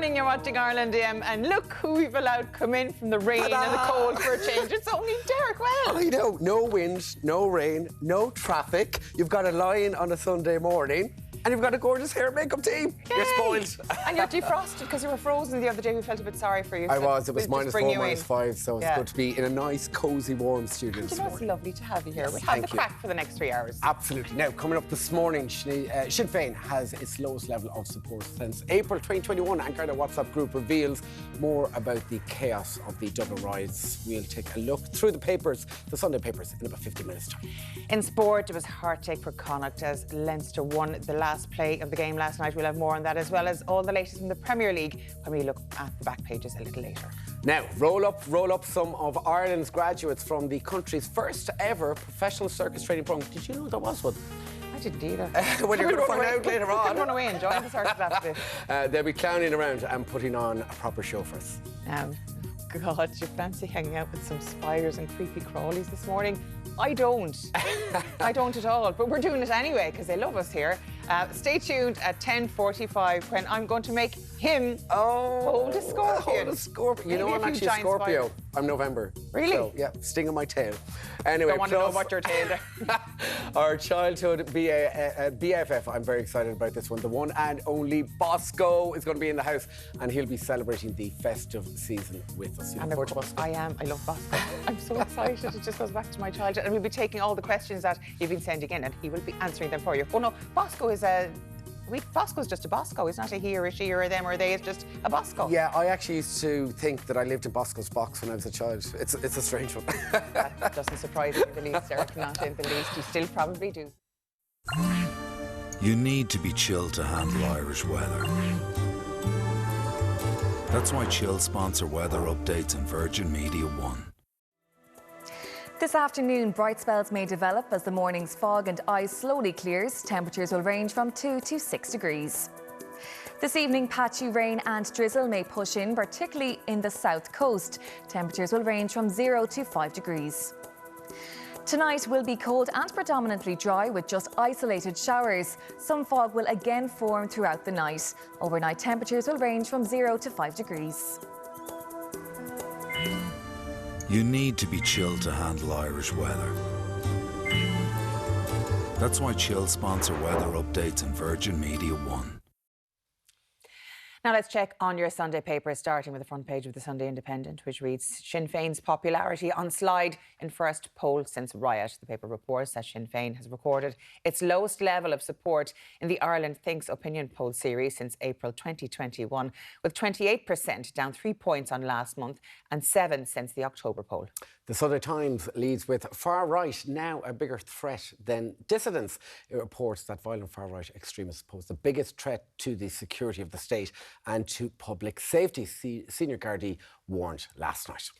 morning, you're watching Ireland AM, and look who we've allowed come in from the rain and the cold for a change. It's only Deric. Well, I know, no wind, no rain, no traffic. You've got a lion on a Sunday morning, and you've got a gorgeous hair and makeup team. Yay. You're spoiled. And you're defrosted because you were frozen the other day. We felt a bit sorry for you. I was. It was we'll -4, -5, so it's good to be in a nice, cosy, warm studio this morning. It's lovely to have you here. We'll have the crack for the next 3 hours. Absolutely. Now, coming up this morning, Sinn Féin has its lowest level of support since April 2021, and Garda WhatsApp group reveals more about the chaos of the Dublin riots. We'll take a look through the papers, the Sunday papers, in about 50 minutes' time. In sport, it was heartache for Connacht as Leinster won the last play of the game last night. We'll have more on that, as well as all the latest from the Premier League when we look at the back pages a little later. Now, roll up some of Ireland's graduates from the country's first ever professional circus training programme. Did you know there was one? I didn't either. Well, you're going to find out later on. I'll run away and join the circus after this. They'll be clowning around and putting on a proper show for us. God, do you fancy hanging out with some spiders and creepy crawlies this morning? I don't. I don't at all. But we're doing it anyway because they love us here. Stay tuned at 10:45 when I'm going to make him hold a scorpion. Hold a scorpion. You know, I'm actually a Scorpio. I'm November. Really? So, yeah, sting on my tail. Anyway, don't want to know about your tail. Our childhood BFF, I'm very excited about this one. The one and only Bosco is going to be in the house, and he'll be celebrating the festive season with us. And of course, I am. I love Bosco. I'm so excited. It just goes back to my childhood. And we'll be taking all the questions that you've been sending in, and he will be answering them for you. Oh no, Bosco is Bosco's just a Bosco. It's not a he or a she or a them or a they. It's just a Bosco. Yeah, I actually used to think that I lived in Bosco's box when I was a child. It's a strange one. That doesn't surprise me in the least, Eric. Not in the least. You still probably do. You need to be chilled to handle Irish weather. That's why Chill sponsor weather updates on Virgin Media One. This afternoon, bright spells may develop as the morning's fog and ice slowly clears. Temperatures will range from 2 to 6 degrees. This evening, patchy rain and drizzle may push in, particularly in the south coast. Temperatures will range from 0 to 5 degrees. Tonight will be cold and predominantly dry with just isolated showers. Some fog will again form throughout the night. Overnight temperatures will range from 0 to 5 degrees. You need to be chilled to handle Irish weather. That's why Chill sponsor weather updates on Virgin Media One. Now let's check on your Sunday paper, starting with the front page of the Sunday Independent, which reads Sinn Féin's popularity on slide in first poll since riot. The paper reports that Sinn Féin has recorded its lowest level of support in the Ireland Thinks opinion poll series since April 2021, with 28%, down 3 points on last month, and 7 since the October poll. The Sunday Times leads with far right now a bigger threat than dissidents. It reports that violent far right extremists pose the biggest threat to the security of the state and to public safety, Senior Gardaí warned last night.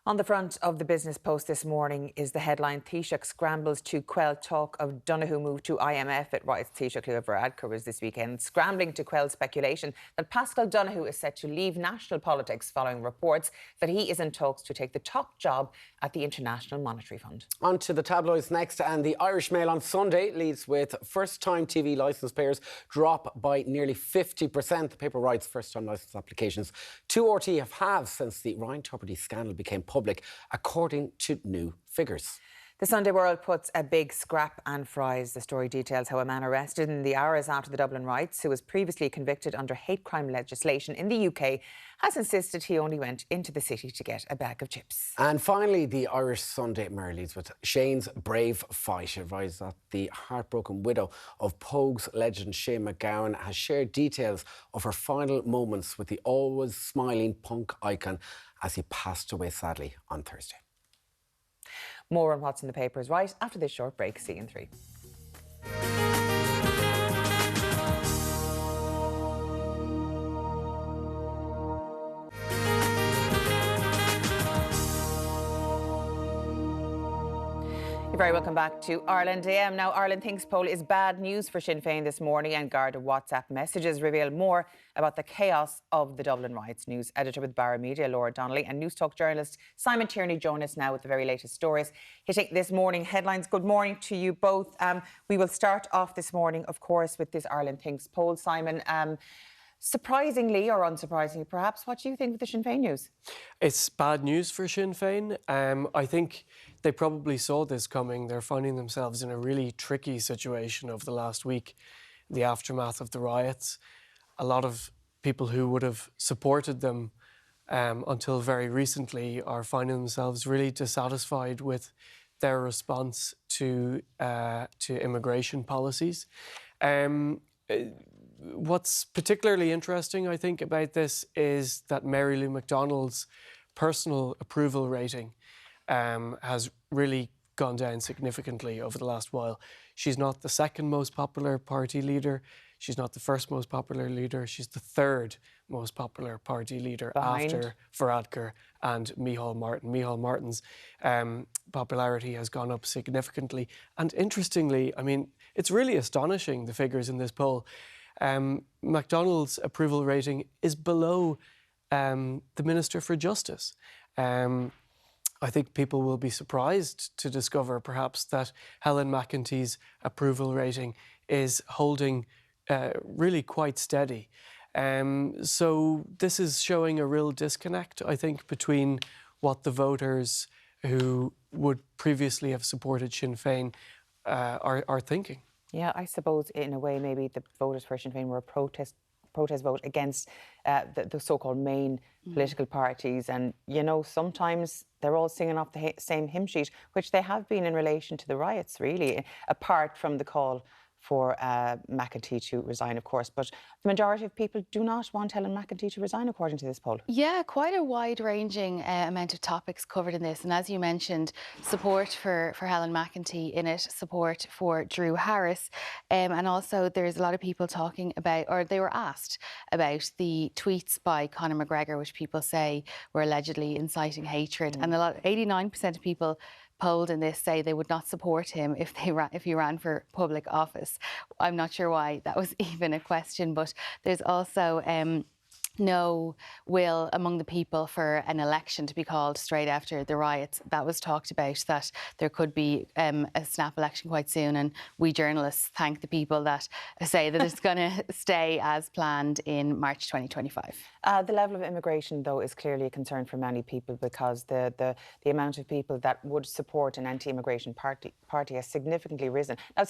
On the front of the Business Post this morning is the headline, Taoiseach scrambles to quell talk of Donoghue move to IMF. It writes Taoiseach Leo Varadkar was this weekend scrambling to quell speculation that Paschal Donoghue is set to leave national politics following reports that he is in talks to take the top job at the International Monetary Fund. On to the tabloids next, and the Irish Mail on Sunday leads with first-time TV licence payers drop by nearly 50%. The paper writes first-time licence applications to RT have halved since the Ryan Tubridy scandal became public, according to new figures. The Sunday World puts a big scrap and fries. The story details how a man arrested in the hours after the Dublin riots, who was previously convicted under hate crime legislation in the UK, has insisted he only went into the city to get a bag of chips. And finally, the Irish Sunday Mirror leads with Shane's brave fight. It advises that the heartbroken widow of Pogues legend Shane McGowan has shared details of her final moments with the always smiling punk icon as he passed away sadly on Thursday. More on what's in the papers right after this short break. See you in 3. You're very welcome back to Ireland AM. Now, Ireland Thinks poll is bad news for Sinn Féin this morning, and Garda WhatsApp messages reveal more about the chaos of the Dublin riots. News editor with Barra Media, Laura Donnelly, and News Talk journalist Simon Tierney join us now with the very latest stories hitting this morning headlines. Good morning to you both. We will start off this morning, of course, with this Ireland Thinks poll. Simon, Surprisingly or unsurprisingly, perhaps, what do you think of the Sinn Féin news? It's bad news for Sinn Féin. I think they probably saw this coming. They're finding themselves in a really tricky situation over the last week, the aftermath of the riots. A lot of people who would have supported them until very recently are finding themselves really dissatisfied with their response to immigration policies. What's particularly interesting, I think, about this is that Mary Lou McDonald's personal approval rating has really gone down significantly over the last while. She's not the second most popular party leader. She's not the first most popular leader. She's the third most popular party leader after Varadkar and Micheál Martin. Micheál Martin's popularity has gone up significantly. And interestingly, I mean, it's really astonishing, the figures in this poll. McDonald's approval rating is below the Minister for Justice. I think people will be surprised to discover perhaps that Helen McEntee's approval rating is holding really quite steady. So this is showing a real disconnect, I think, between what the voters who would previously have supported Sinn Féin are thinking. Yeah, I suppose in a way maybe the voters for Sinn Féin were a protest vote against the so-called main political parties. And, you know, sometimes they're all singing off the same hymn sheet, which they have been in relation to the riots, really, apart from the call for McEntee to resign, of course. But the majority of people do not want Helen McEntee to resign, according to this poll. Yeah, quite a wide-ranging amount of topics covered in this. And as you mentioned, support for Helen McEntee in it, support for Drew Harris. And also there's a lot of people talking about, or they were asked about the tweets by Conor McGregor, which people say were allegedly inciting hatred. And 89% of people polled in this say they would not support him if he ran for public office. I'm not sure why that was even a question, but there's also no will among the people for an election to be called straight after the riots. That was talked about, that there could be a snap election quite soon, and we journalists thank the people that say that it's going to stay as planned in March 2025. The level of immigration, though, is clearly a concern for many people, because the amount of people that would support an anti-immigration party has significantly risen. Now,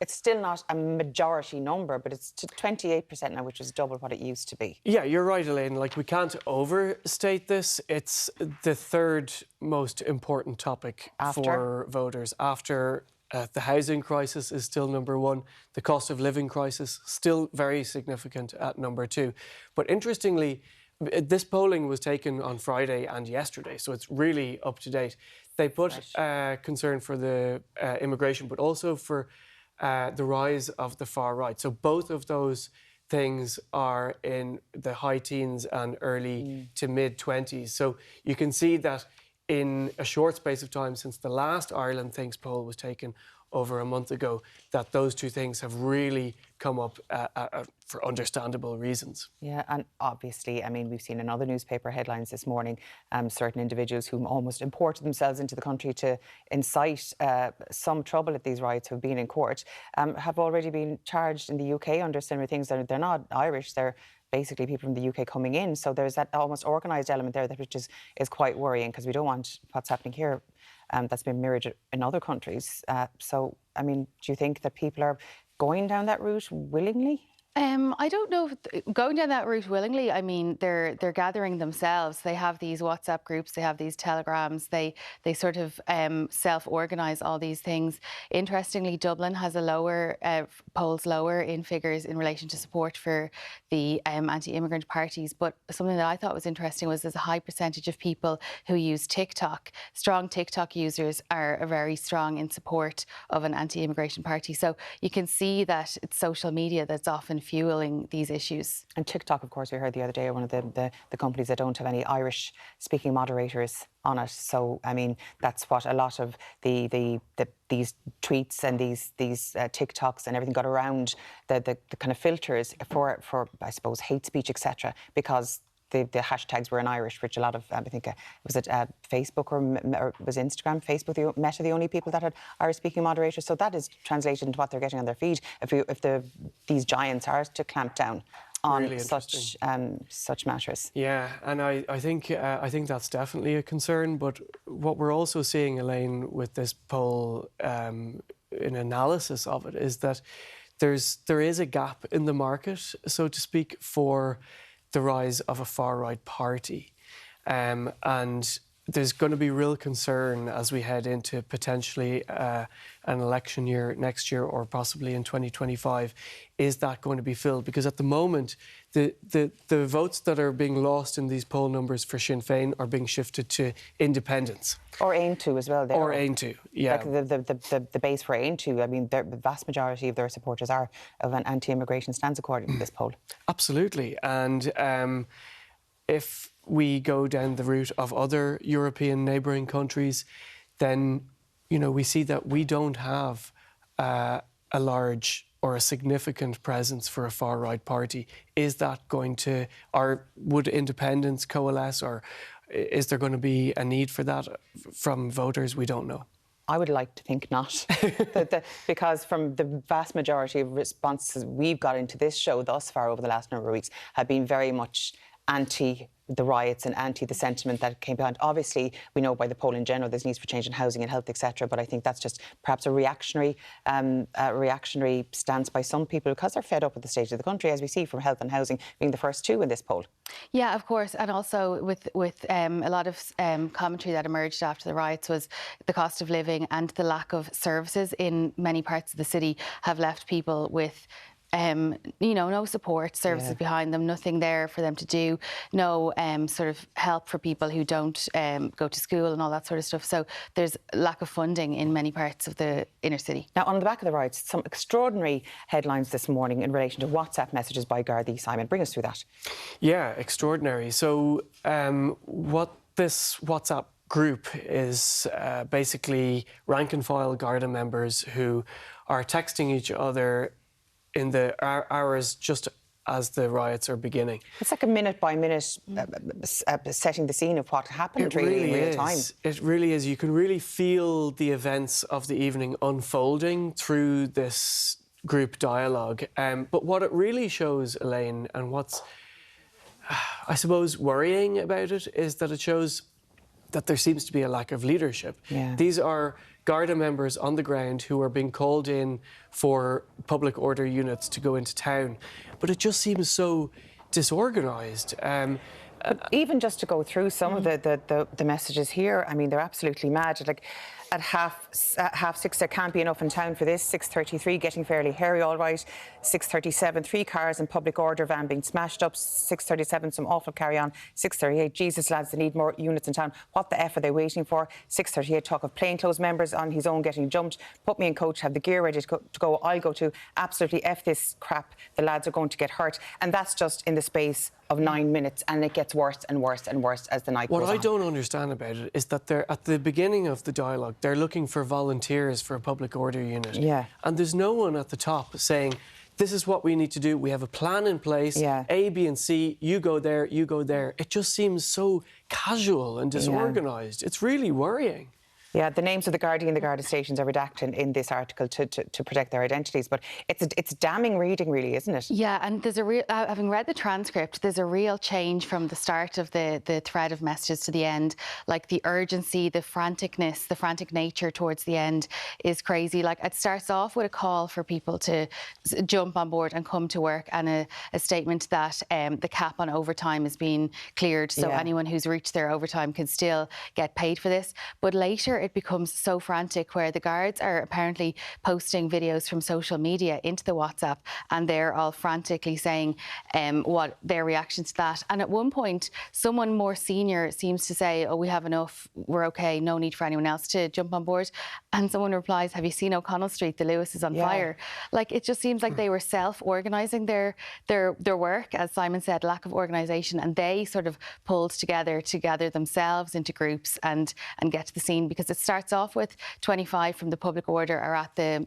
it's still not a majority number, but it's to 28% now, which is double what it used to be. Yeah, you're right, Elaine. Like, we can't overstate this. It's the third most important topic for voters. After the housing crisis is still number one. The cost of living crisis, still very significant at number two. But interestingly, this polling was taken on Friday and yesterday, so it's really up to date. They put concern for the immigration, but also for the rise of the far right. So both of those things are in the high teens and early to mid 20s. So you can see that in a short space of time since the last Ireland Thinks poll was taken over a month ago, that those two things have really come up for understandable reasons. Yeah, and obviously, I mean, we've seen in other newspaper headlines this morning, certain individuals who almost imported themselves into the country to incite some trouble at these riots, who have been in court, have already been charged in the UK under similar things. They're not Irish, they're basically people from the UK coming in. So there's that almost organised element there, which is quite worrying, because we don't want what's happening here that's been mirrored in other countries. So, I mean, do you think that people are going down that route willingly? I don't know if going down that route willingly. I mean, they're gathering themselves. They have these WhatsApp groups, they have these telegrams, they sort of self-organise all these things. Interestingly, Dublin has a lower, polls lower in figures in relation to support for the anti-immigrant parties. But something that I thought was interesting was there's a high percentage of people who use TikTok. Strong TikTok users are very strong in support of an anti-immigration party. So you can see that it's social media that's often fueling these issues. And TikTok, of course, we heard the other day, one of the companies that don't have any Irish-speaking moderators on it. So, I mean, that's what a lot of these tweets and these TikToks and everything got around the kind of filters for I suppose hate speech, etc. Because the hashtags were in Irish, which a lot of, I think, was it Facebook or was Instagram? Facebook, Meta, the only people that had Irish-speaking moderators. So that is translated into what they're getting on their feed if these giants are to clamp down on Really such matters. Yeah, and I think that's definitely a concern. But what we're also seeing, Elaine, with this poll, in analysis of it, is that there is a gap in the market, so to speak, for the rise of a far-right party, and there's going to be real concern as we head into potentially an election year next year or possibly in 2025. Is that going to be filled? Because at the moment, the votes that are being lost in these poll numbers for Sinn Féin are being shifted to independents. Or aim to as well. Or aim to, yeah. Like the base for aim to, I mean, the vast majority of their supporters are of an anti-immigration stance, according to this poll. Absolutely. And if we go down the route of other European neighbouring countries, then, you know, we see that we don't have a large or a significant presence for a far-right party. Is that going to, or would independents coalesce, or is there going to be a need for that from voters? We don't know. I would like to think not, because from the vast majority of responses we've got into this show thus far over the last number of weeks have been very much anti the riots and anti the sentiment that came behind. Obviously, we know by the poll in general there's needs for change in housing and health, etc. But I think that's just perhaps a reactionary stance by some people because they're fed up with the state of the country, as we see from health and housing being the first two in this poll. Yeah, of course, and also with a lot of commentary that emerged after the riots was the cost of living and the lack of services in many parts of the city have left people with no support services behind them, nothing there for them to do, no sort of help for people who don't go to school and all that sort of stuff. So there's lack of funding in many parts of the inner city. Now, on the back of the riots, some extraordinary headlines this morning in relation to WhatsApp messages by Gardaí. Simon, bring us through that. Yeah, extraordinary. So what this WhatsApp group is basically rank and file Garda members who are texting each other in the hours just as the riots are beginning. It's like a minute-by-minute setting the scene of what happened really in real time. It really is. You can really feel the events of the evening unfolding through this group dialogue. But what it really shows, Elaine, and what's, I suppose, worrying about it is that it shows that there seems to be a lack of leadership. Yeah. These are Garda members on the ground who are being called in for public order units to go into town. But it just seems so disorganised. But even just to go through some of the messages here, I mean, they're absolutely mad. Like, at half 6, there can't be enough in town for this. 6:33, getting fairly hairy, all right. 6:37, 3 cars in public order van being smashed up. 6:37, some awful carry-on. 6:38, Jesus, lads, they need more units in town. What the F are they waiting for? 6:38, talk of plainclothes members on his own getting jumped. Put me in coach, have the gear ready to go. I'll go too. Absolutely F this crap. The lads are going to get hurt. And that's just in the space of 9 minutes, and it gets worse and worse and worse as the night goes on. What I don't understand about it is that they're at the beginning of the dialogue, they're looking for volunteers for a public order unit. Yeah. And there's no one at the top saying, this is what we need to do. We have a plan in place, A, B and C, you go there, you go there. It just seems so casual and disorganised. It's really worrying. Yeah, the names of the Gardaí and the Garda stations are redacted in this article to protect their identities, but it's damning reading, really, isn't it? Yeah, and there's a real, having read the transcript, there's a real change from the start of the thread of messages to the end. Like the urgency, the franticness, the frantic nature towards the end is crazy. Like it starts off with a call for people to jump on board and come to work, and a statement that the cap on overtime is being cleared, so anyone who's reached their overtime can still get paid for this. But later it becomes so frantic where the guards are apparently posting videos from social media into the WhatsApp, and they're all frantically saying what their reaction to that. And at one point, someone more senior seems to say, oh, we have enough, we're okay, no need for anyone else to jump on board. And someone replies, have you seen O'Connell Street? The Lewis is on fire. Like, it just seems like they were self-organising their work, as Simon said, lack of organisation, and they sort of pulled together to gather themselves into groups and get to the scene, because it starts off with 25 from the public order are at the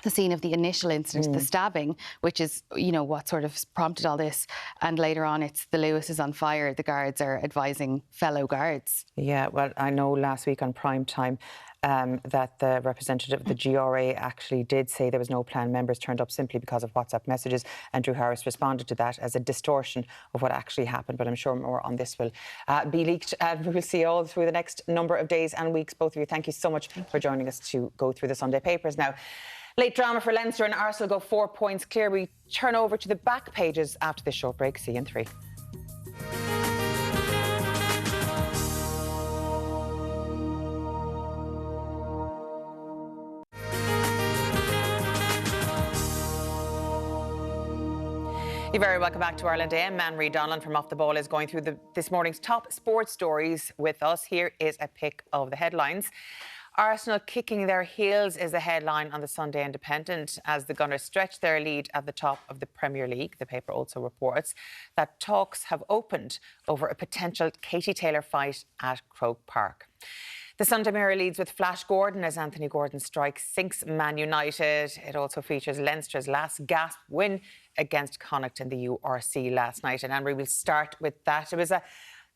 scene of the initial incident, the stabbing, which is, you know, what sort of prompted all this. And later on, it's the Lewis is on fire. The guards are advising fellow guards. Yeah, well, I know last week on Prime Time, that the representative of the GRA actually did say there was no planned members turned up simply because of WhatsApp messages, and Drew Harris responded to that as a distortion of what actually happened. But I'm sure more on this will be leaked. We'll see you all through the next number of days and weeks. Both of you, thank you so much for joining us to go through the Sunday papers. Now, late drama for Leinster, and Arsenal go 4 points clear. We turn over to the back pages after this short break. See you in 3. You're very welcome back to Ireland AM. Man-Marie Donlan from Off the Ball is going through this morning's top sports stories with us. Here is a pick of the headlines. Arsenal kicking their heels is the headline on the Sunday Independent as the Gunners stretch their lead at the top of the Premier League. The paper also reports that talks have opened over a potential Katie Taylor fight at Croke Park. The Sunday Mirror leads with Flash Gordon as Anthony Gordon's strike sinks Man United. It also features Leinster's last gasp win against Connacht in the URC last night. And Anne-Marie, we'll start with that. It was a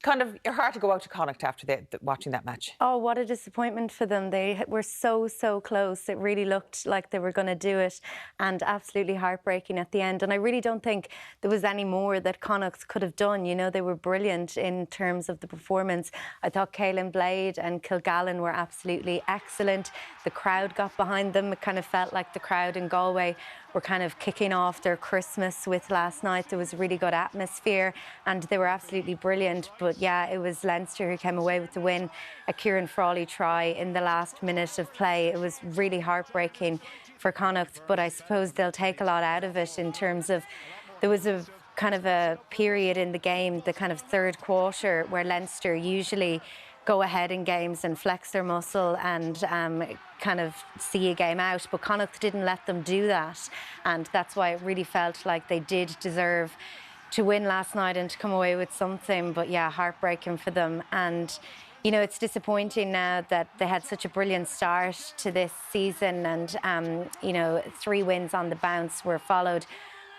kind of hard to go out to Connacht after watching that match. Oh, what a disappointment for them. They were so close. It really looked like they were going to do it, and absolutely heartbreaking at the end. And I really don't think there was any more that Connacht could have done. You know, they were brilliant in terms of the performance. I thought Caelan Blade and Kilgallen were absolutely excellent. The crowd got behind them. It kind of felt like the crowd in Galway were kind of kicking off their Christmas with last night. There was a really good atmosphere and they were absolutely brilliant. But yeah, it was Leinster who came away with the win. A Kieran Frawley try in the last minute of play. It was really heartbreaking for Connacht, but I suppose they'll take a lot out of it in terms of there was a kind of a period in the game, the kind of third quarter, where Leinster usually go ahead in games and flex their muscle and kind of see a game out, but Connacht didn't let them do that, and that's why it really felt like they did deserve to win last night and to come away with something. But yeah, heartbreaking for them. And you know, it's disappointing now that they had such a brilliant start to this season, and you know, 3 wins on the bounce were followed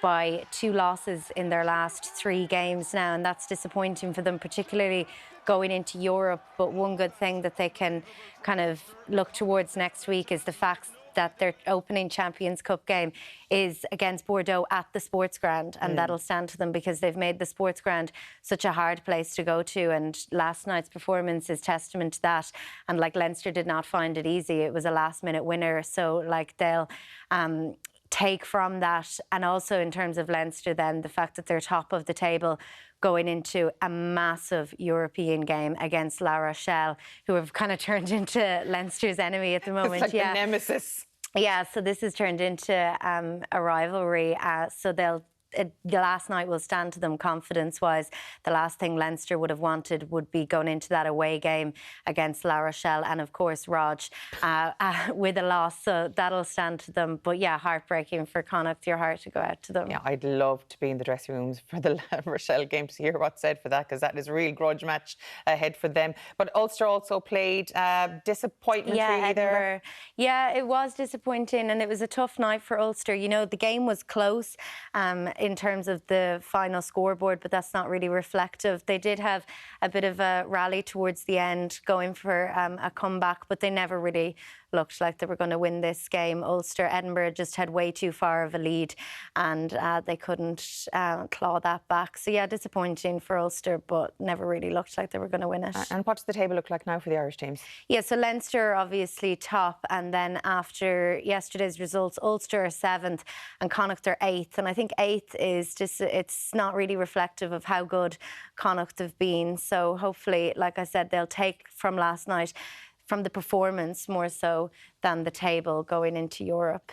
by 2 losses in their last 3 games now, and that's disappointing for them, particularly going into Europe. But one good thing that they can kind of look towards next week is the fact that their opening Champions Cup game is against Bordeaux at the Sports Ground, and that'll stand to them because they've made the Sports Ground such a hard place to go to, and last night's performance is testament to that. And like, Leinster did not find it easy. It was a last-minute winner, so like they'll take from that. And also in terms of Leinster then, the fact that they're top of the table going into a massive European game against La Rochelle, who have kind of turned into Leinster's enemy at the moment. It's like the nemesis. Yeah, so this has turned into a rivalry. So the last night will stand to them confidence-wise. The last thing Leinster would have wanted would be going into that away game against La Rochelle, and of course Rog with a loss, so that'll stand to them. But yeah, heartbreaking for Connacht. Your heart to go out to them. Yeah, I'd love to be in the dressing rooms for the La Rochelle game to hear what's said for that, because that is a real grudge match ahead for them. But Ulster also played. Disappointment really there. Yeah, it was disappointing, and it was a tough night for Ulster. You know, the game was close in terms of the final scoreboard, but that's not really reflective. They did have a bit of a rally towards the end, going for a comeback, but they never really looked like they were going to win this game. Ulster, Edinburgh just had way too far of a lead, and they couldn't claw that back. So yeah, disappointing for Ulster, but never really looked like they were going to win it. And what does the table look like now for the Irish teams? Yeah, so Leinster obviously top, and then after yesterday's results, Ulster are 7th and Connacht are 8th. And I think 8th is just, it's not really reflective of how good Connacht have been. So hopefully, like I said, they'll take from last night, from the performance more so than the table going into Europe.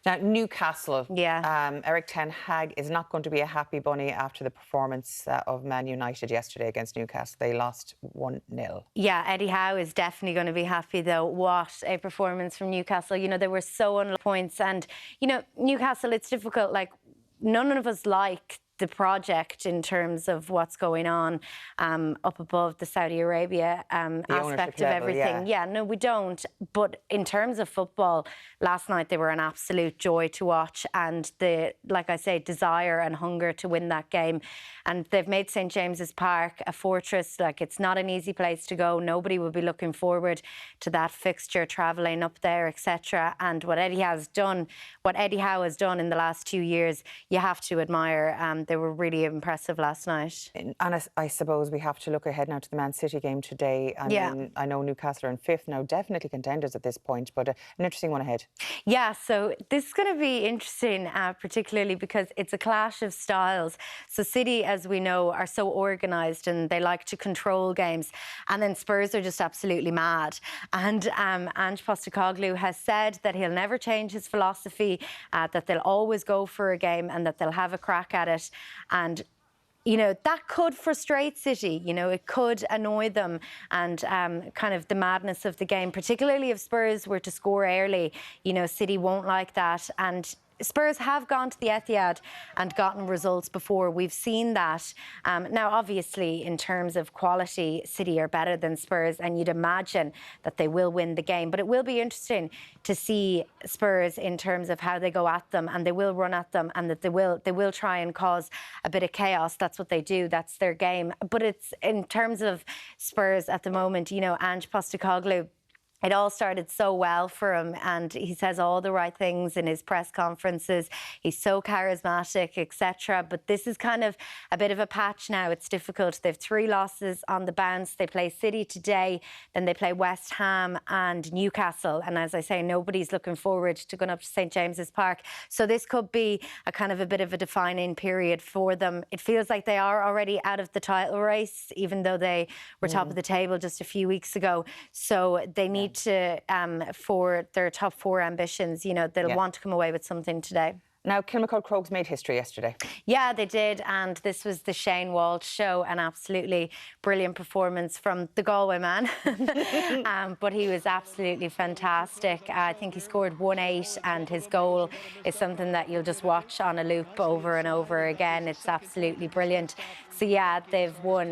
Now, Newcastle. Yeah. Eric Ten Hag is not going to be a happy bunny after the performance of Man United yesterday against Newcastle. They lost 1-0. Yeah, Eddie Howe is definitely going to be happy, though. What a performance from Newcastle. You know, they were so unlucky points. And, you know, Newcastle, it's difficult. Like, none of us like the project in terms of what's going on up above the Saudi Arabia aspect of everything. Yeah, no, we don't. But in terms of football, last night they were an absolute joy to watch, and the, like I say, desire and hunger to win that game. And they've made St James's Park a fortress. Like, it's not an easy place to go. Nobody will be looking forward to that fixture, travelling up there, etc. And what Eddie Howe has done in the last 2 years, you have to admire. They were really impressive last night. And I suppose we have to look ahead now to the Man City game today. I mean, I know Newcastle are in 5th now, definitely contenders at this point, but an interesting one ahead. Yeah, so this is going to be interesting, particularly because it's a clash of styles. So City, as we know, are so organised and they like to control games. And then Spurs are just absolutely mad. And Ange Postecoglou has said that he'll never change his philosophy, that they'll always go for a game and that they'll have a crack at it. And you know, that could frustrate City, you know, it could annoy them, and kind of the madness of the game, particularly if Spurs were to score early, you know, City won't like that. And Spurs have gone to the Etihad and gotten results before. We've seen that. Now, obviously, in terms of quality, City are better than Spurs, and you'd imagine that they will win the game. But it will be interesting to see Spurs in terms of how they go at them, and they will run at them, and that they will try and cause a bit of chaos. That's what they do. That's their game. But it's in terms of Spurs at the moment, you know, Ange Postecoglou, it all started so well for him, and he says all the right things in his press conferences. He's so charismatic, etc. But this is kind of a bit of a patch now. It's difficult. They've 3 losses on the bounce. They play City today, then they play West Ham and Newcastle. And as I say, nobody's looking forward to going up to St James's Park. So this could be a kind of a bit of a defining period for them. It feels like they are already out of the title race, even though they were top of the table just a few weeks ago. So they need to, for their top 4 ambitions, you know, they'll want to come away with something today. Now, Kilmacud Crokes made history yesterday. Yeah, they did, and this was the Shane Walsh show, an absolutely brilliant performance from the Galway man. But he was absolutely fantastic. I think he scored 1-8, and his goal is something that you'll just watch on a loop over and over again. It's absolutely brilliant. So yeah, they've won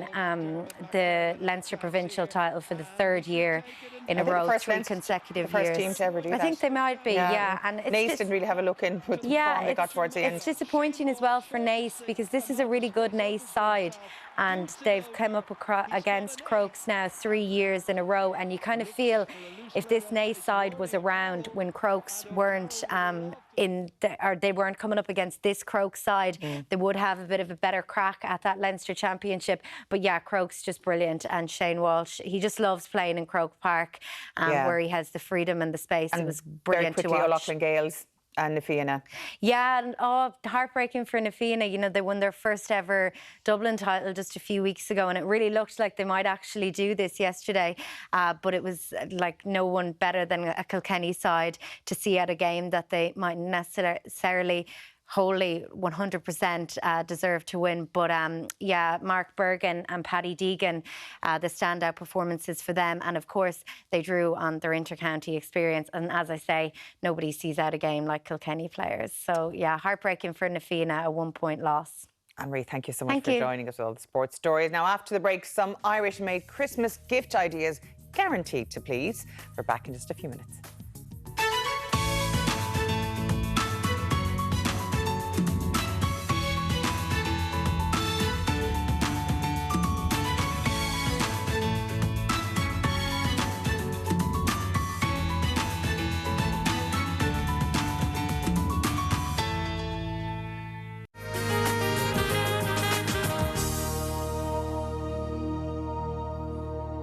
the Leinster provincial title for the 3rd year in a row, 3 consecutive years. The first team to ever do that. I think they might be, yeah. And Naas didn't really have a look in with the form they got towards the end. It's disappointing as well for Naas, because this is a really good Naas side, and they've come up against Crokes now 3 years in a row, and you kind of feel if this Naas side was around when Crokes weren't they weren't coming up against this Crokes side, they would have a bit of a better crack at that Leinster Championship. But yeah, Crokes just brilliant, and Shane Walsh, he just loves playing in Croke Park, where he has the freedom and the space. And it was brilliant to watch. O'Loughlin Gales and Na Fianna. Yeah, and heartbreaking for Na Fianna. You know, they won their first ever Dublin title just a few weeks ago, and it really looked like they might actually do this yesterday. But it was like no one better than a Kilkenny side to see at a game that they mightn't necessarily wholly 100% deserve to win. But yeah, Mark Bergen and Paddy Deegan, the standout performances for them. And of course, they drew on their inter-county experience. And as I say, nobody sees out a game like Kilkenny players. So yeah, heartbreaking for Na Fianna, a 1-point loss. Anne-Marie, thank you so much for joining us with all the sports stories. Now, after the break, some Irish-made Christmas gift ideas guaranteed to please. We're back in just a few minutes.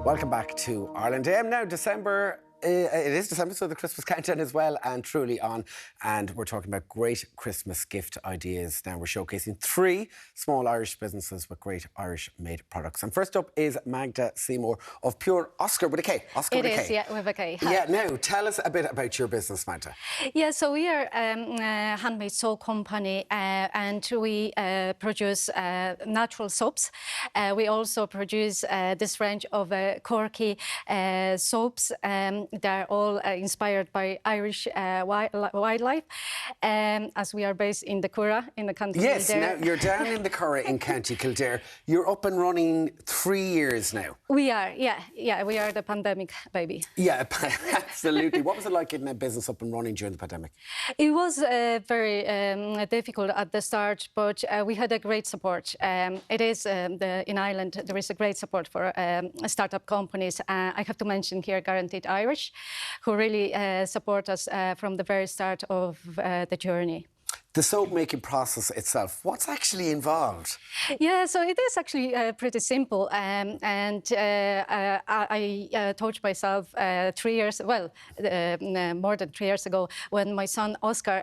Welcome back to Ireland AM. Now, December, it is December, so the Christmas countdown is well and truly on. And we're talking about great Christmas gift ideas. Now, we're showcasing 3 small Irish businesses with great Irish-made products. And first up is Magda Seymour of Pure Oscar with a K. Oscar with a K. It is, yeah, with a K. Yeah, now, tell us a bit about your business, Magda. Yeah, so we are a handmade soap company, and we produce natural soaps. We also produce this range of Corky soaps. They're all inspired by Irish wildlife, as we are based in the Curragh, in the county Yes, Kildare. now you're down in the Curragh in County Kildare. You're up and running 3 years now. We are, yeah, we are the pandemic baby. Yeah, absolutely. What was it like getting a business up and running during the pandemic? It was very difficult at the start, but we had a great support. It is in Ireland there is a great support for startup companies. I have to mention here Guaranteed Irish, who really support us from the very start of the journey. The soap making process itself, what's actually involved? Yeah, so it is actually pretty simple. I taught myself 3 years, well, more than 3 years ago, when my son Oscar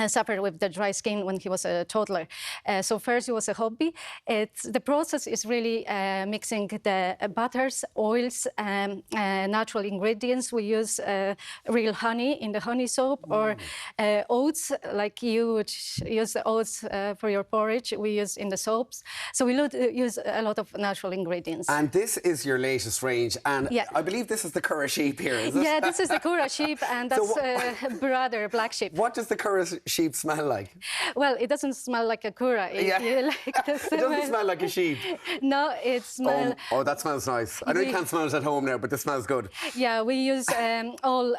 suffered with the dry skin when he was a toddler. So first it was a hobby. The process is really mixing the butters, oils, natural ingredients. We use real honey in the honey soap, or oats, like you would use the oats for your porridge, we use in the soaps. So we use a lot of natural ingredients. And this is your latest range, and yeah. I believe this is the Curragh sheep here, is it? Yeah, this is the Curragh sheep, and that's brother black sheep. What does the Curragh sheep smell like? Well, it doesn't smell like a Curragh. Yeah. Like it doesn't smell like a sheep. No, it smells... Oh, that smells nice. I know you can't smell it at home now, but this smells good. Yeah, we use all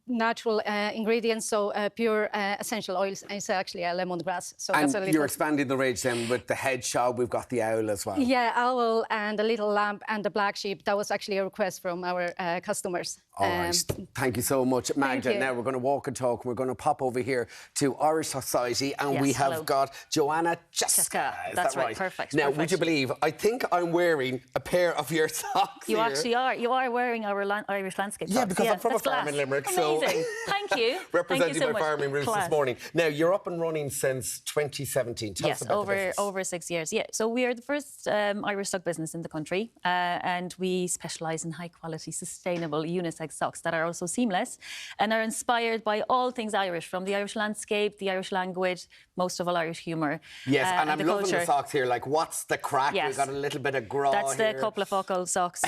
natural ingredients, so pure essential oils. It's actually a lemongrass. So and that's a little... you're expanding the range then with the hedgehog. We've got the owl as well. Yeah, owl and the little lamb and the black sheep. That was actually a request from our customers. All right. Thank you so much, Magda. Now we're going to walk and talk. We're going to pop over here to Irish Society, and we have got Joanna Cheska. That's right. Perfect. Now, perfect. would you believe, I think I'm wearing a pair of your socks You here. actually are. You are wearing our Irish landscape socks. Yeah, because I'm from a farm in Limerick. Amazing. So Thank you. Representing my farming roots Class. this morning. Now, you're up and running since 2017. Tell us about the business. over 6 years. Yeah, so we are the first Irish sock business in the country, and we specialise in high-quality, sustainable unisex socks that are also seamless and are inspired by all things Irish, from the Irish landscape, the Irish language, most of all Irish humour. Yes, and I'm loving culture. the socks here. Like, what's the crack? Yes. We've got a little bit of graw That's here. the couple of focal socks.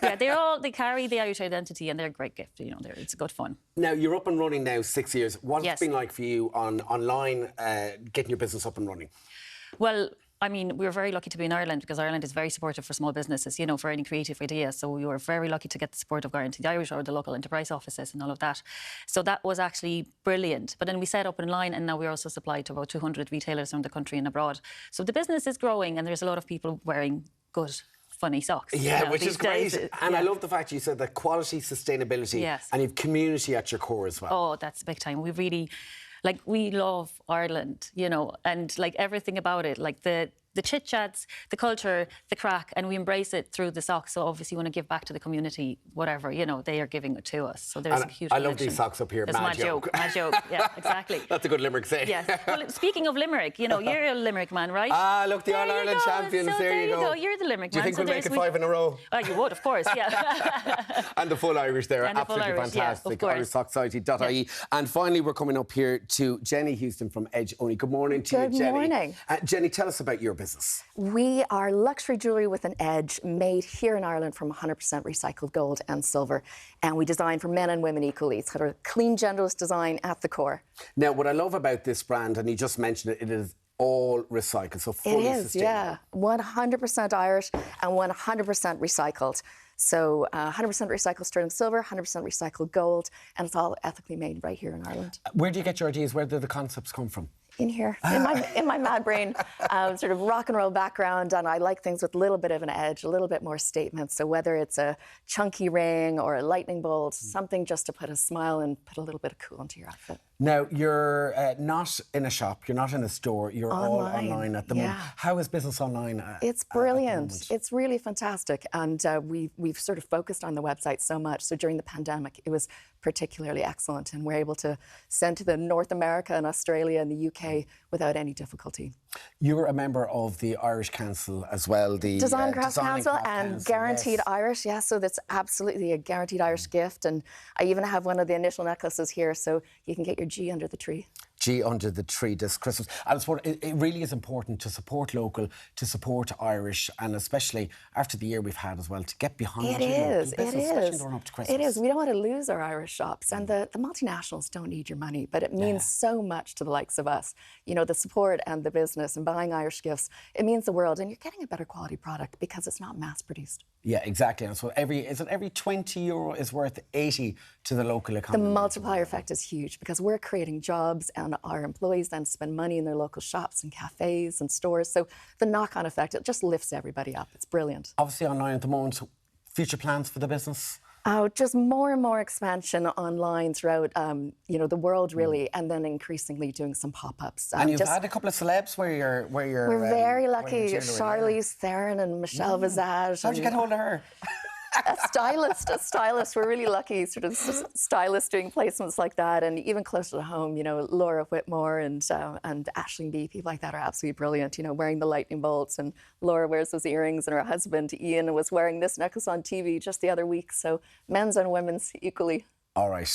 Yeah, they carry the Irish identity, and they're a great gift. You know, it's good fun. Now, you're up and running now 6 years. What's Yes. it been like for you online, getting your business up and running? Well, I mean, we were very lucky to be in Ireland, because Ireland is very supportive for small businesses, you know, for any creative idea. So we were very lucky to get the support of Guaranteed Irish or the local enterprise offices and all of that. So that was actually brilliant. But then we set up online, and now we're also supplied to about 200 retailers around the country and abroad. So the business is growing, and there's a lot of people wearing good, funny socks. Yeah, you know, which is great. days, And I love the fact you said that quality, sustainability, Yes. and you've community at your core as well. Oh, that's big time. We really, like, we love Ireland, you know, and like everything about it, like the chit-chats, the culture, the crack, and we embrace it through the socks. So obviously we want to give back to the community, whatever, you know, they are giving it to us. So there's a huge I love connection. these socks up here. That's mad joke. Mad joke. Yeah, exactly. That's a good Limerick saying. Yes. Well, speaking of Limerick, you know, you're a Limerick man, right? Ah, look, the There you All-Ireland go. champions. So there you go. You're the Limerick Do you man. think we'll make it 5 in a row? Oh, you would, of course, yeah. And the full Irish there, And the full absolutely Irish, yeah, of fantastic. course. IrishSocksociety.ie. Yeah. And finally, we're coming up here to Jenny Houston from Edge Only. Good morning to you, Jenny. Good morning. Jenny, tell us about your business. We are luxury jewellery with an edge, made here in Ireland from 100% recycled gold and silver. And we design for men and women equally. It's got a clean, genderless design at the core. Now, what I love about this brand, and you just mentioned it, it is all recycled, so fully It is, sustainable. yeah. 100% Irish and 100% recycled. So 100% recycled sterling silver, 100% recycled gold, and it's all ethically made right here in Ireland. Where do you get your ideas? Where do the concepts come from? In here, in my mad brain, sort of rock and roll background, and I like things with a little bit of an edge, a little bit more statement. So whether it's a chunky ring or a lightning bolt, something just to put a smile and put a little bit of cool into your outfit. Now, you're not in a shop, you're not in a store, you're all online at the moment. How is business online? It's brilliant. It's really fantastic. And we've sort of focused on the website so much. So during the pandemic, it was particularly excellent. And we're able to send to the North America and Australia and the UK without any difficulty. You're a member of the Irish Council as well, the Design Craft Council Craft and Council, Guaranteed yes. Irish, yeah, so that's absolutely a Guaranteed Irish gift. And I even have one of the initial necklaces here, so you can get your G under the tree. G under the tree this Christmas. And I suppose it really is important to support local, to support Irish, and especially after the year we've had as well, to get behind especially during up to Christmas. It is. We don't want to lose our Irish shops, and the multinationals don't need your money, but it means so much to the likes of us. You know, the support and the business and buying Irish gifts, it means the world, and you're getting a better quality product because it's not mass produced. Yeah, exactly. And so every €20 is worth 80 to the local economy. The multiplier effect is huge because we're creating jobs, and our employees then spend money in their local shops and cafes and stores. So the knock-on effect, it just lifts everybody up. It's brilliant. Obviously online at the moment, future plans for the business? Just more and more expansion online throughout, the world really, and then increasingly doing some pop-ups. And you've had a couple of celebs where you're. We're very lucky. Charlize Theron and Michelle Visage. How'd you get hold of her? A stylist. We're really lucky, sort of stylists doing placements like that, and even closer to home, Laura Whitmore and Aisling Bea, people like that are absolutely brilliant. Wearing the lightning bolts, and Laura wears those earrings, and her husband Ian was wearing this necklace on TV just the other week. So men's and women's equally. All right.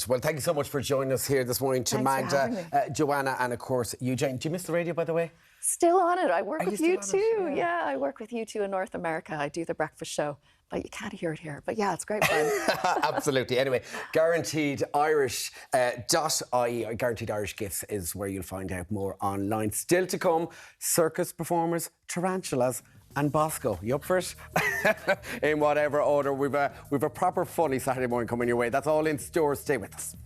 Well, thank you so much for joining us here this morning. To Magda, Joanna, and of course Eugene. Do you miss the radio, by the way? Still on it. I work with you too. Yeah, I work with you too in North America. I do the breakfast show. But you can't hear it here. But yeah, it's great fun. Absolutely. Anyway, guaranteedirish.ie, Guaranteed Irish Gifts is where you'll find out more online. Still to come, circus performers, tarantulas, and Bosco. You up for it? In whatever order. We've a proper funny Saturday morning coming your way. That's all in store. Stay with us.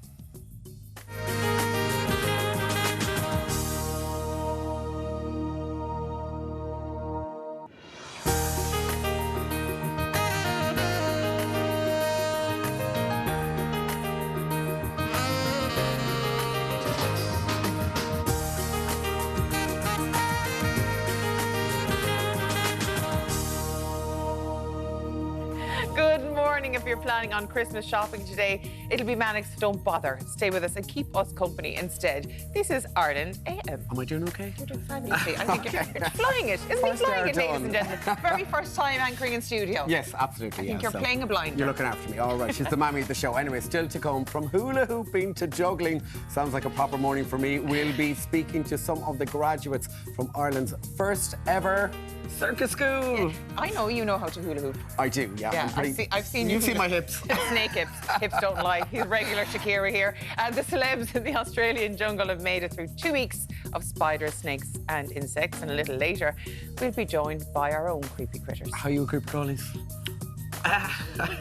If you're planning on Christmas shopping today, it'll be manic, so don't bother. Stay with us and keep us company instead. This is Ireland AM. Am I doing okay? You're doing fabulously. I think you're flying it. Isn't he flying it, ladies and gentlemen? Very first time anchoring in studio. Yes, absolutely. I think you're playing a blinder. You're looking after me. All right, she's the mammy of the show. Anyway, still to come, from hula hooping to juggling. Sounds like a proper morning for me. We'll be speaking to some of the graduates from Ireland's first ever Circus School. Yeah. I know you know how to hula hoop. I do, yeah. I've seen you. You've seen my hips. Snake hips. Hips don't lie. He's regular Shakira here. And the celebs in the Australian jungle have made it through 2 weeks of spiders, snakes and insects. And a little later, we'll be joined by our own creepy critters. How are you, creepy crawlies?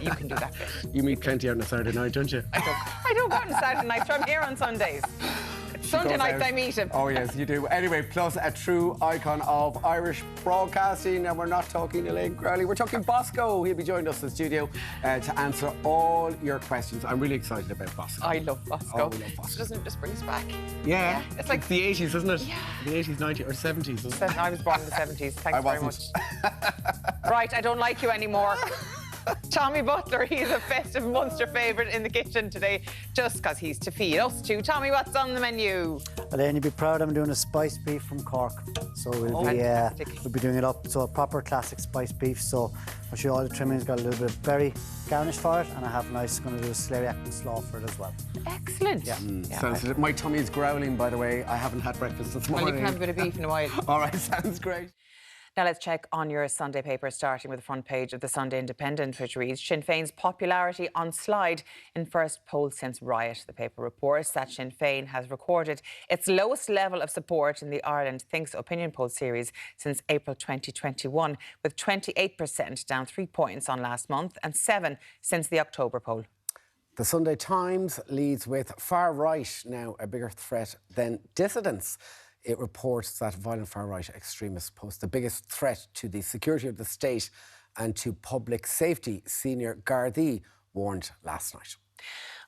You can do that bit. You meet plenty on a Saturday night, don't you? I don't go on Saturday nights, so I'm here on Sundays. Sunday nights I meet him. Oh yes, you do. Anyway, plus a true icon of Irish broadcasting, and we're not talking Elaine Crowley, we're talking Bosco. He'll be joining us in the studio to answer all your questions. I'm really excited about Bosco. I love Bosco. Oh, we love Bosco. Doesn't it just bring us back? Yeah. It's like the 80s, isn't it? Yeah. The 80s, 90s, or 70s. I was born in the 70s. Thanks very much. Right, I don't like you anymore. Tommy Butler, he's a festive Munster favourite in the kitchen today, just because he's to feed us too. Tommy, what's on the menu? Elaine, you'll be proud I'm doing a spiced beef from Cork. So we'll be doing it up, so a proper classic spiced beef. So I'll show you all the trimmings, got a little bit of berry garnish for it, and I have going to do a celeriac and slaw for it as well. Excellent. Yeah. Sounds good. My tummy is growling, by the way. I haven't had breakfast this morning. Well, you can have a bit of beef in a while. All right, sounds great. Now let's check on your Sunday paper, starting with the front page of the Sunday Independent, which reads, Sinn Féin's popularity on slide in first poll since riot. The paper reports that Sinn Féin has recorded its lowest level of support in the Ireland Thinks opinion poll series since April 2021, with 28%, down 3 points on last month, and 7 since the October poll. The Sunday Times leads with far right now a bigger threat than dissidents. It reports that violent far-right extremists pose the biggest threat to the security of the state and to public safety, Senior Gardaí warned last night.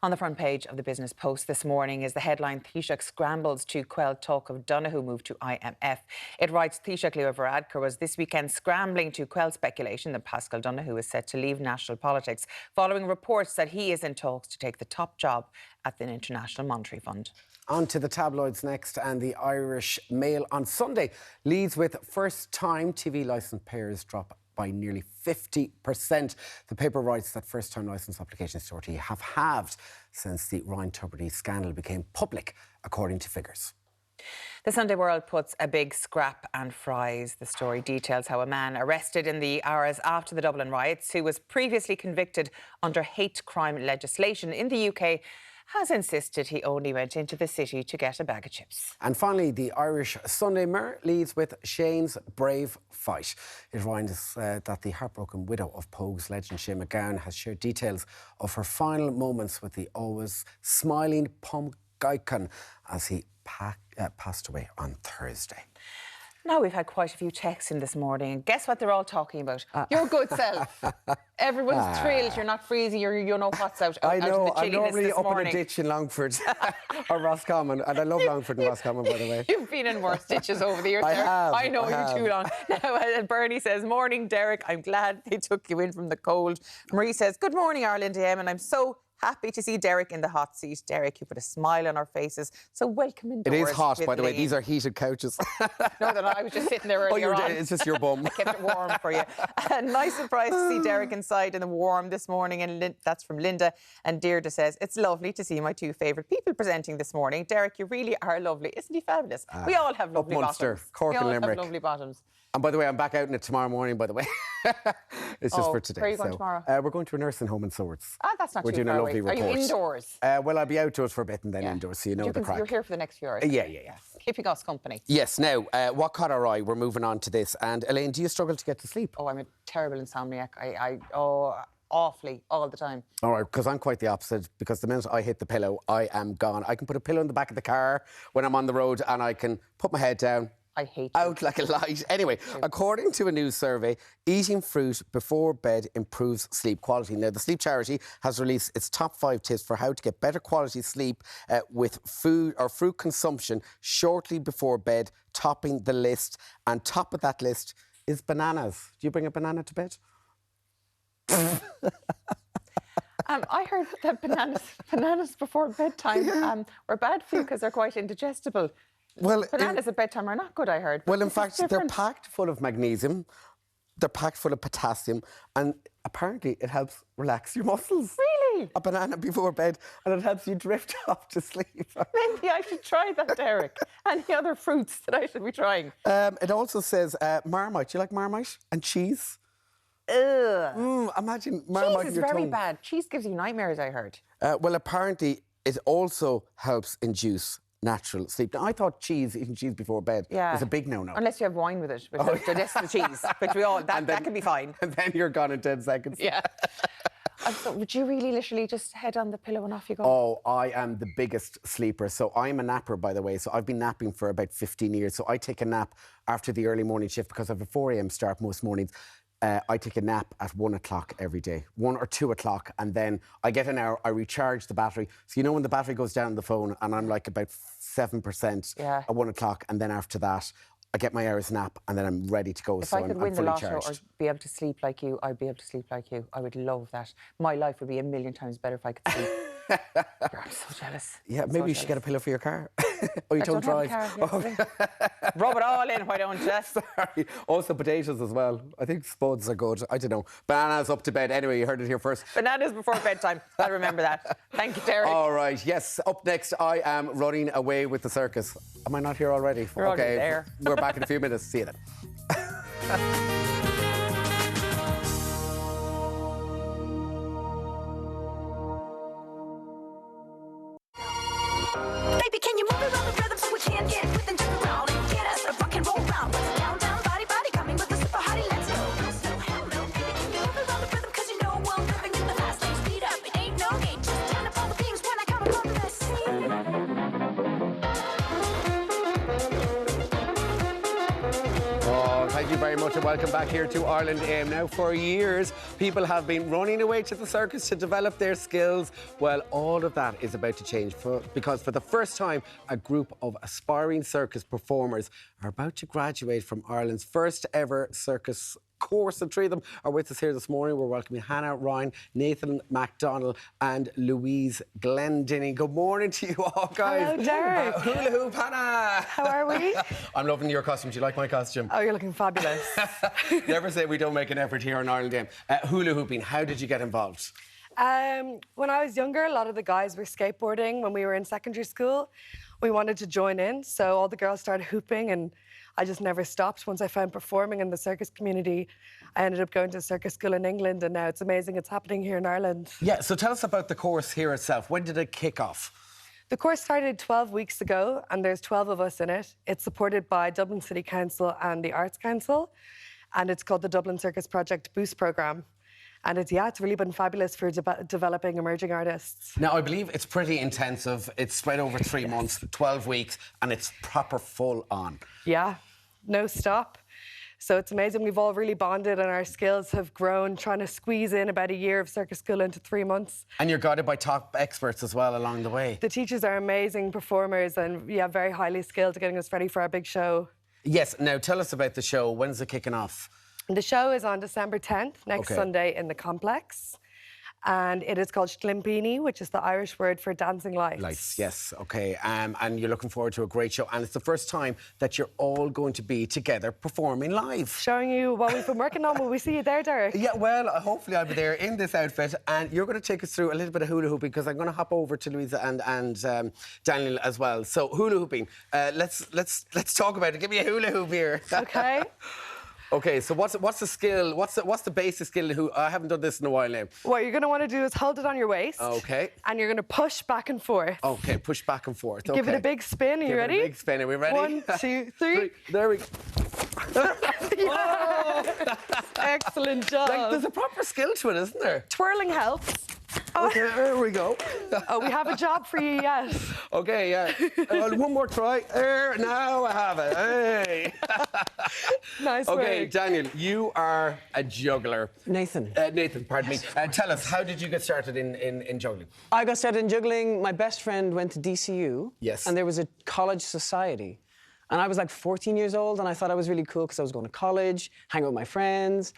On the front page of the Business Post this morning is the headline, Taoiseach scrambles to quell talk of Donoghue move to IMF. It writes, Taoiseach Leo Varadkar was this weekend scrambling to quell speculation that Paschal Donoghue is set to leave national politics, following reports that he is in talks to take the top job at the International Monetary Fund. On to the tabloids next, and the Irish Mail on Sunday leads with first-time TV licence payers drop by nearly 50%. The paper writes that first-time licence applications to RTE have halved since the Ryan Tubridy scandal became public, according to figures. The Sunday World puts a big scrap and fries. The story details how a man arrested in the hours after the Dublin riots, who was previously convicted under hate crime legislation in the UK, has insisted he only went into the city to get a bag of chips. And finally, the Irish Sunday Mirror leads with Shane's brave fight. It reminds us that the heartbroken widow of Pogues legend Shane McGowan has shared details of her final moments with the always smiling Pom Gaikon as he passed away on Thursday. Now, we've had quite a few texts in this morning, and guess what they're all talking about? Your good self. Everyone's thrilled you're not freezing, you know what's out I of know, the I'm normally up morning. in a ditch in Longford or Roscommon, and I love Longford and Roscommon, by the way. You've been in worse ditches over the years. I have. I know you too long. Now, Bernie says, morning, Deric. I'm glad they took you in from the cold. Marie says, good morning, Ireland AM, and I'm so happy to see Deric in the hot seat. Deric, you put a smile on our faces, so welcome indoors. It is hot, with by the way. Elaine. These are heated couches. No, they're not. I was just sitting there earlier on. It's just your bum. I kept it warm for you. A nice surprise to see Deric inside in the warm this morning, and that's from Linda. And Deirdre says, it's lovely to see my two favourite people presenting this morning. Deric, you really are lovely. Isn't he fabulous? We all have lovely Munster, bottoms. Cork we all and Limerick. have lovely bottoms. And by the way, I'm back out in it tomorrow morning, by the way. It's just for today. Where are you going tomorrow? We're going to a nursing home in Swords. Ah, that's not We're too doing far a lovely away. report. Are you indoors? Well, I'll be outdoors for a bit and then indoors, so you know the crack. You're here for the next few hours. Yeah. Keeping us company. Yes, now, what caught our eye? We're moving on to this. And Elaine, do you struggle to get to sleep? Oh, I'm a terrible insomniac. Awfully, all the time. All right, because I'm quite the opposite, because the minute I hit the pillow, I am gone. I can put a pillow in the back of the car when I'm on the road and I can put my head down. I hate out like a light. Anyway, according to a new survey, eating fruit before bed improves sleep quality. Now, the Sleep Charity has released its top 5 tips for how to get better quality sleep with food or fruit consumption shortly before bed, topping the list. And top of that list is bananas. Do you bring a banana to bed? I heard that bananas before bedtime were bad for you because they're quite indigestible. Well, bananas at bedtime are not good, I heard. Well, in fact, they're packed full of magnesium, they're packed full of potassium, and apparently it helps relax your muscles. Really? A banana before bed, and it helps you drift off to sleep. Maybe I should try that, Deric. Any other fruits that I should be trying? It also says Marmite. Do you like Marmite? And cheese? Ugh. Imagine Marmite Cheese is in your very tongue. bad. Cheese gives you nightmares, I heard. Well, apparently it also helps induce natural sleep. Now, I thought eating cheese before bed was a big no-no. Unless you have wine with it. So that's the cheese, which we all, that can be fine. And then you're gone in 10 seconds. Yeah. So would you really literally just head on the pillow and off you go? Oh, I am the biggest sleeper. So I'm a napper, by the way. So I've been napping for about 15 years. So I take a nap after the early morning shift because I have a 4 a.m. start most mornings. I take a nap at 1 o'clock every day, 1 or 2 o'clock, and then I get an hour, I recharge the battery. So you know when the battery goes down on the phone and I'm like about 7% at 1 o'clock, and then after that, I get my hour's nap and then I'm ready to go. If so I could I'm win the fully lotto charged. or be able to sleep like you, I'd be able to sleep like you. I would love that. My life would be a million times better if I could sleep. I'm so jealous. Yeah, maybe you should get a pillow for your car. Oh, you don't drive. Rub it all in, why don't you? Sorry. Also potatoes as well. I think spuds are good. I don't know. Bananas up to bed. Anyway, you heard it here first. Bananas before bedtime. I'll remember that. Thank you, Deric. All right. Yes. Up next, I am running away with the circus. Am I not here already? You're already there. We're back in a few minutes. See you then. Baby, can you move around the rhythm so we can get with and jump around and get us a rock and roll round? Down, down, body, body, coming with a super hottie, let's go. So hello, baby, can you move around the rhythm? Cause you know I'm living in the fast lane, speed up, it ain't no game. Just turn up all the things when I come along the Oh, thank you very much and welcome back here to Ireland AM. Now, for years, people have been running away to the circus to develop their skills. Well, all of that is about to change because for the first time, a group of aspiring circus performers are about to graduate from Ireland's first ever circus course, the three of them are with us here this morning. We're welcoming Hannah Ryan, Nathan MacDonald and Louise Glendinning. Good morning to you all, guys. Hello, Deric. Hula hoop, Hannah. How are we? I'm loving your costume. Do you like my costume? Oh, you're looking fabulous. Never say we don't make an effort here in Ireland Game. Hula hooping, how did you get involved? When I was younger, a lot of the guys were skateboarding when we were in secondary school. We wanted to join in, so all the girls started hooping, and I just never stopped. Once I found performing in the circus community, I ended up going to a circus school in England, and now it's amazing it's happening here in Ireland. Yeah, so tell us about the course here itself. When did it kick off? The course started 12 weeks ago, and there's 12 of us in it. It's supported by Dublin City Council and the Arts Council, and it's called the Dublin Circus Project Boost Programme. And it's really been fabulous for developing emerging artists. Now, I believe it's pretty intensive. It's spread over 3 months, 12 weeks, and it's proper full on. Yeah, no stop. So it's amazing. We've all really bonded and our skills have grown, trying to squeeze in about a year of circus school into 3 months. And you're guided by top experts as well along the way. The teachers are amazing performers and, yeah, very highly skilled at getting us ready for our big show. Yes, now tell us about the show. When's it kicking off? The show is on December 10th, next Sunday in the Complex. And it is called Shlimpini, which is the Irish word for dancing lights. Lights, yes, OK. And you're looking forward to a great show. And it's the first time that you're all going to be together performing live. Showing you what we've been working on. Will we see you there, Deric? Yeah, well, hopefully I'll be there in this outfit. And you're going to take us through a little bit of hula hooping, because I'm going to hop over to Louisa and Daniel as well. So hula hooping, let's talk about it. Give me a hula hoop here. OK. OK, so what's the skill? What's the basic skill? I haven't done this in a while now. What you're going to want to do is hold it on your waist. OK. And you're going to push back and forth. OK, push back and forth. Give it a big spin. Are you ready? Give it a big spin. Are we ready? 1, 2, 3. There we go. Yeah. Excellent job. Like, there's a proper skill to it, isn't there? Twirling helps. OK, there we go. Oh, we have a job for you, yes. OK, yeah. One more try. There, now I have it. Hey. Nice work. OK, Daniel, you are a juggler. Nathan. Nathan, pardon me. Tell us, how did you get started in juggling? I got started in juggling. My best friend went to DCU. Yes. And there was a college society. And I was like 14 years old, and I thought I was really cool because I was going to college, hang out with my friends,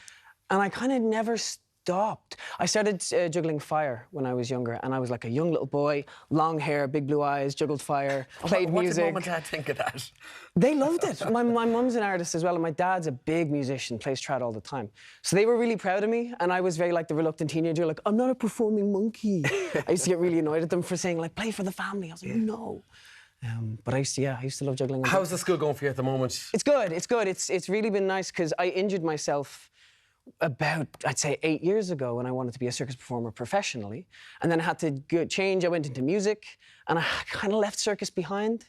and I kind of never stopped. I started juggling fire when I was younger, and I was like a young little boy, long hair, big blue eyes, juggled fire, played music. What did Mum and Dad think of that? They loved it. My mum's an artist as well, and my dad's a big musician, plays trad all the time. So they were really proud of me, and I was very like the reluctant teenager, like, I'm not a performing monkey. I used to get really annoyed at them for saying, like, play for the family. I was like, no. But I used to love juggling. How's the school going for you at the moment? It's good, it's good. It's really been nice, because I injured myself about, I'd say, 8 years ago when I wanted to be a circus performer professionally. And then I had to change. I went into music, and I kind of left circus behind,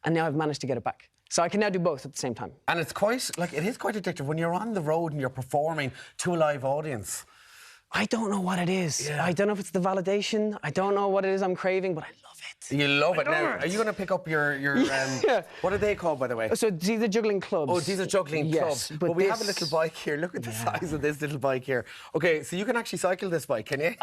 and now I've managed to get it back. So I can now do both at the same time. And it's quite, like, it is quite addictive when you're on the road and you're performing to a live audience. I don't know what it is. Yeah. I don't know if it's the validation. I don't know what it is I'm craving, but I love it. You love it. Now, are you going to pick up your yeah. What are they called, by the way? So these are juggling clubs. Oh, these are juggling clubs. But we have a little bike here. Look at the size of this little bike here. OK, so you can actually cycle this bike, can you?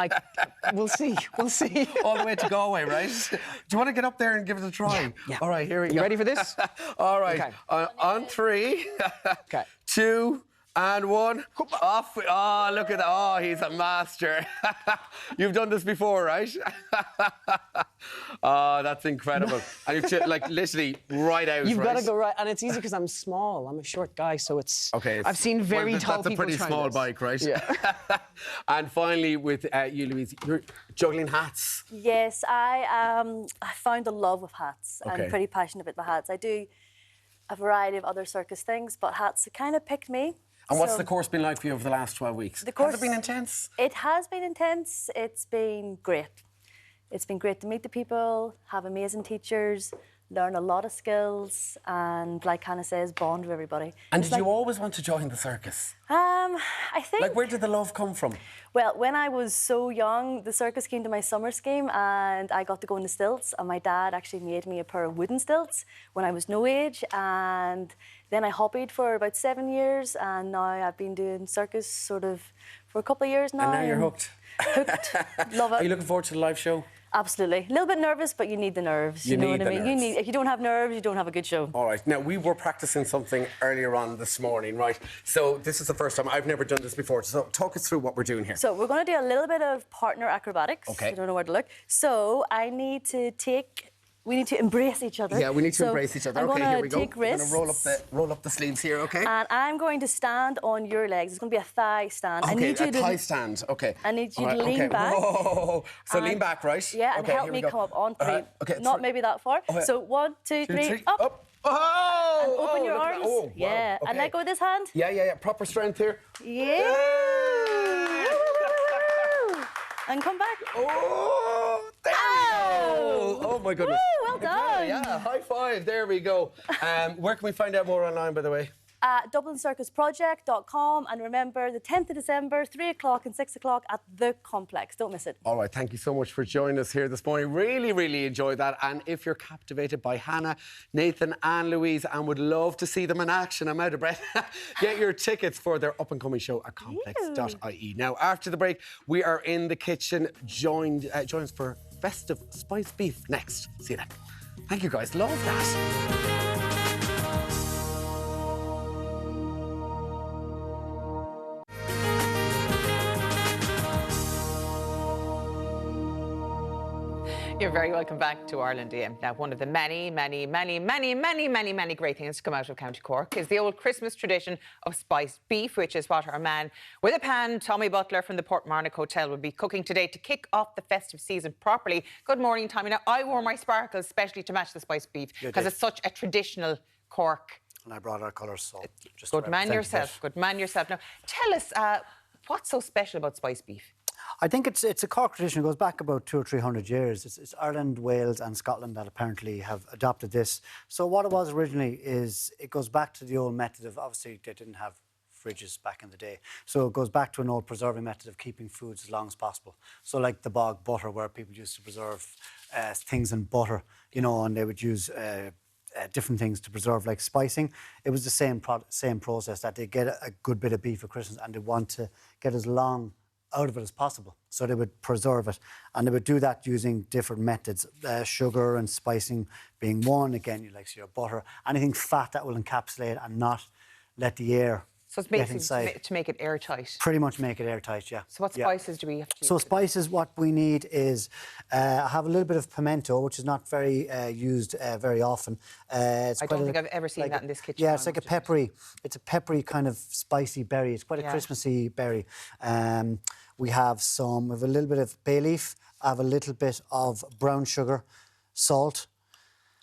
We'll see. We'll see. All the way to Galway, right? Do you want to get up there and give it a try? Yeah. All right, here we go. You ready for this? All right. Okay. On 3, 2, and 1. Off. Oh, look at that. Oh, he's a master. You've done this before, right? Oh, that's incredible. And you've like literally right out. You've got to go right, and it's easy because I'm small. I'm a short guy, so it's. Okay. I've seen very tall people. That's a pretty small bike, right? Yeah. And finally, with you, Louise, you're juggling hats. Yes, I found a love of hats. Okay. I'm pretty passionate about the hats. I do a variety of other circus things, but hats kind of picked me. And what's the course been like for you over the last 12 weeks? Has it been intense? It has been intense. It's been great. It's been great to meet the people, have amazing teachers, learn a lot of skills, and, like Hannah says, bond with everybody. And did you always want to join the circus? I think... Like, where did the love come from? Well, when I was so young, the circus came to my summer scheme, and I got to go in the stilts, and my dad actually made me a pair of wooden stilts when I was no age, and then I hobbied for about 7 years, and now I've been doing circus sort of for a couple of years now. And now you're hooked. Hooked. Love it. Are you looking forward to the live show? Absolutely. A little bit nervous, but you need the nerves. You know what I mean? If you don't have nerves, you don't have a good show. All right. Now, we were practicing something earlier on this morning, right? So this is the first time. I've never done this before. So talk us through what we're doing here. So we're going to do a little bit of partner acrobatics. Okay. I don't know where to look. So we need to embrace each other. Yeah, we need to embrace each other. Okay, here we go. Take risks. We're going to roll up the sleeves here, okay? And I'm going to stand on your legs. It's going to be a thigh stand. Okay, I need you a thigh stand. Okay. I need you to lean back. Whoa. So lean back, right? Yeah, and okay, help me come up on 3. Okay. Not maybe that far. Okay. So 1, 2, 3, up. Up. Oh! And open your look at arms. that. Oh, wow. Yeah. Okay. And let go of this hand. Yeah. Proper strength here. Yeah. And come back. Oh, there we go. Oh, my goodness. Woo, well done. Yeah, high five. There we go. Where can we find out more online, by the way? At DublinCircusProject.com. And remember, the 10th of December, 3 o'clock and 6 o'clock at the Complex. Don't miss it. All right, thank you so much for joining us here this morning. Really, really enjoyed that. And if you're captivated by Hannah, Nathan and Louise and would love to see them in action, I'm out of breath, get your tickets for their up-and-coming show at complex.ie. Now, after the break, we are in the kitchen. Join us for Festive Spiced Beef next. See you then. Thank you, guys. Love that. You're very welcome back to Ireland AM. Now, one of the many great things to come out of County Cork is the old Christmas tradition of spiced beef, which is what our man with a pan, Tommy Butler from the Portmarnock Hotel, will be cooking today to kick off the festive season properly. Good morning, Tommy. Now, I wore my sparkles especially to match the spiced beef because it's such a traditional Cork. And I brought our colours, so just good man yourself. Good man yourself. Now, tell us what's so special about spiced beef? I think it's a Cork tradition. It goes back about 200 or 300 years. It's Ireland, Wales and Scotland that apparently have adopted this. So what it was originally is it goes back to the old method of, obviously they didn't have fridges back in the day. So it goes back to an old preserving method of keeping foods as long as possible. So like the bog butter, where people used to preserve things in butter, you know, and they would use different things to preserve, like spicing. It was the same process, that they get a good bit of beef for Christmas and they want to get as long out of it as possible. So they would preserve it. And they would do that using different methods, sugar and spicing being one. Again, you like your butter, anything fat that will encapsulate and not let the air So it's basically to make it airtight. Pretty much make it airtight, yeah. So what spices do we have to use? So spices, what we need is, I have a little bit of pimento, which is not very used very often. I don't think I've ever seen that in this kitchen. Yeah, it's like it's a peppery kind of spicy berry. It's quite a Christmassy berry. We have a little bit of bay leaf. I have a little bit of brown sugar, salt.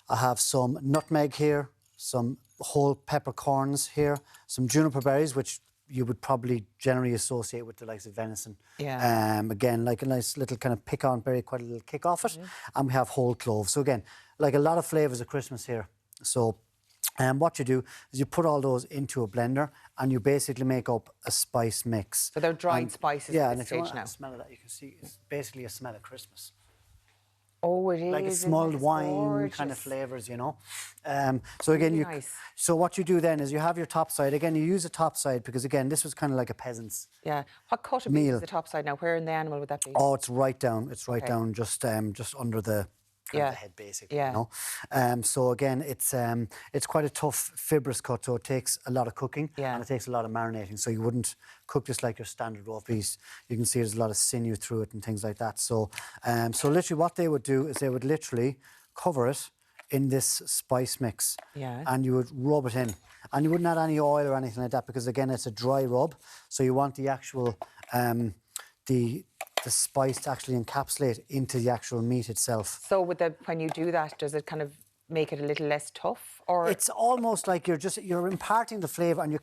I have some nutmeg here, some whole peppercorns here, some juniper berries, which you would probably generally associate with the likes of venison. Yeah. Again, like a nice little kind of pick-on berry, quite a little kick off it. And we have whole cloves. So again, like a lot of flavours of Christmas here. So what you do is you put all those into a blender and you basically make up a spice mix. So they're dried spices at this stage now. The smell of that, you can see it's basically a smell of Christmas. Oh, it is. Like a mulled wine kind of flavours, you know. So again, so what you do then is you have your top side. Again, you use a top side because again, this was kind of like a peasant's. Yeah. What cut of meat is the top side now? Where in the animal would that be? Oh, it's right down. It's right down, just under the the head, basically. You know? So again, it's quite a tough fibrous cut, so it takes a lot of cooking and it takes a lot of marinating. So you wouldn't cook this like your standard raw piece. You can see there's a lot of sinew through it and things like that. So, so literally what they would do is they would literally cover it in this spice mix and you would rub it in. And you wouldn't add any oil or anything like that because, again, it's a dry rub. So you want the actual, the spice to actually encapsulate into the actual meat itself. So when you do that, does it kind of make it a little less tough? Or it's almost like you're imparting the flavour and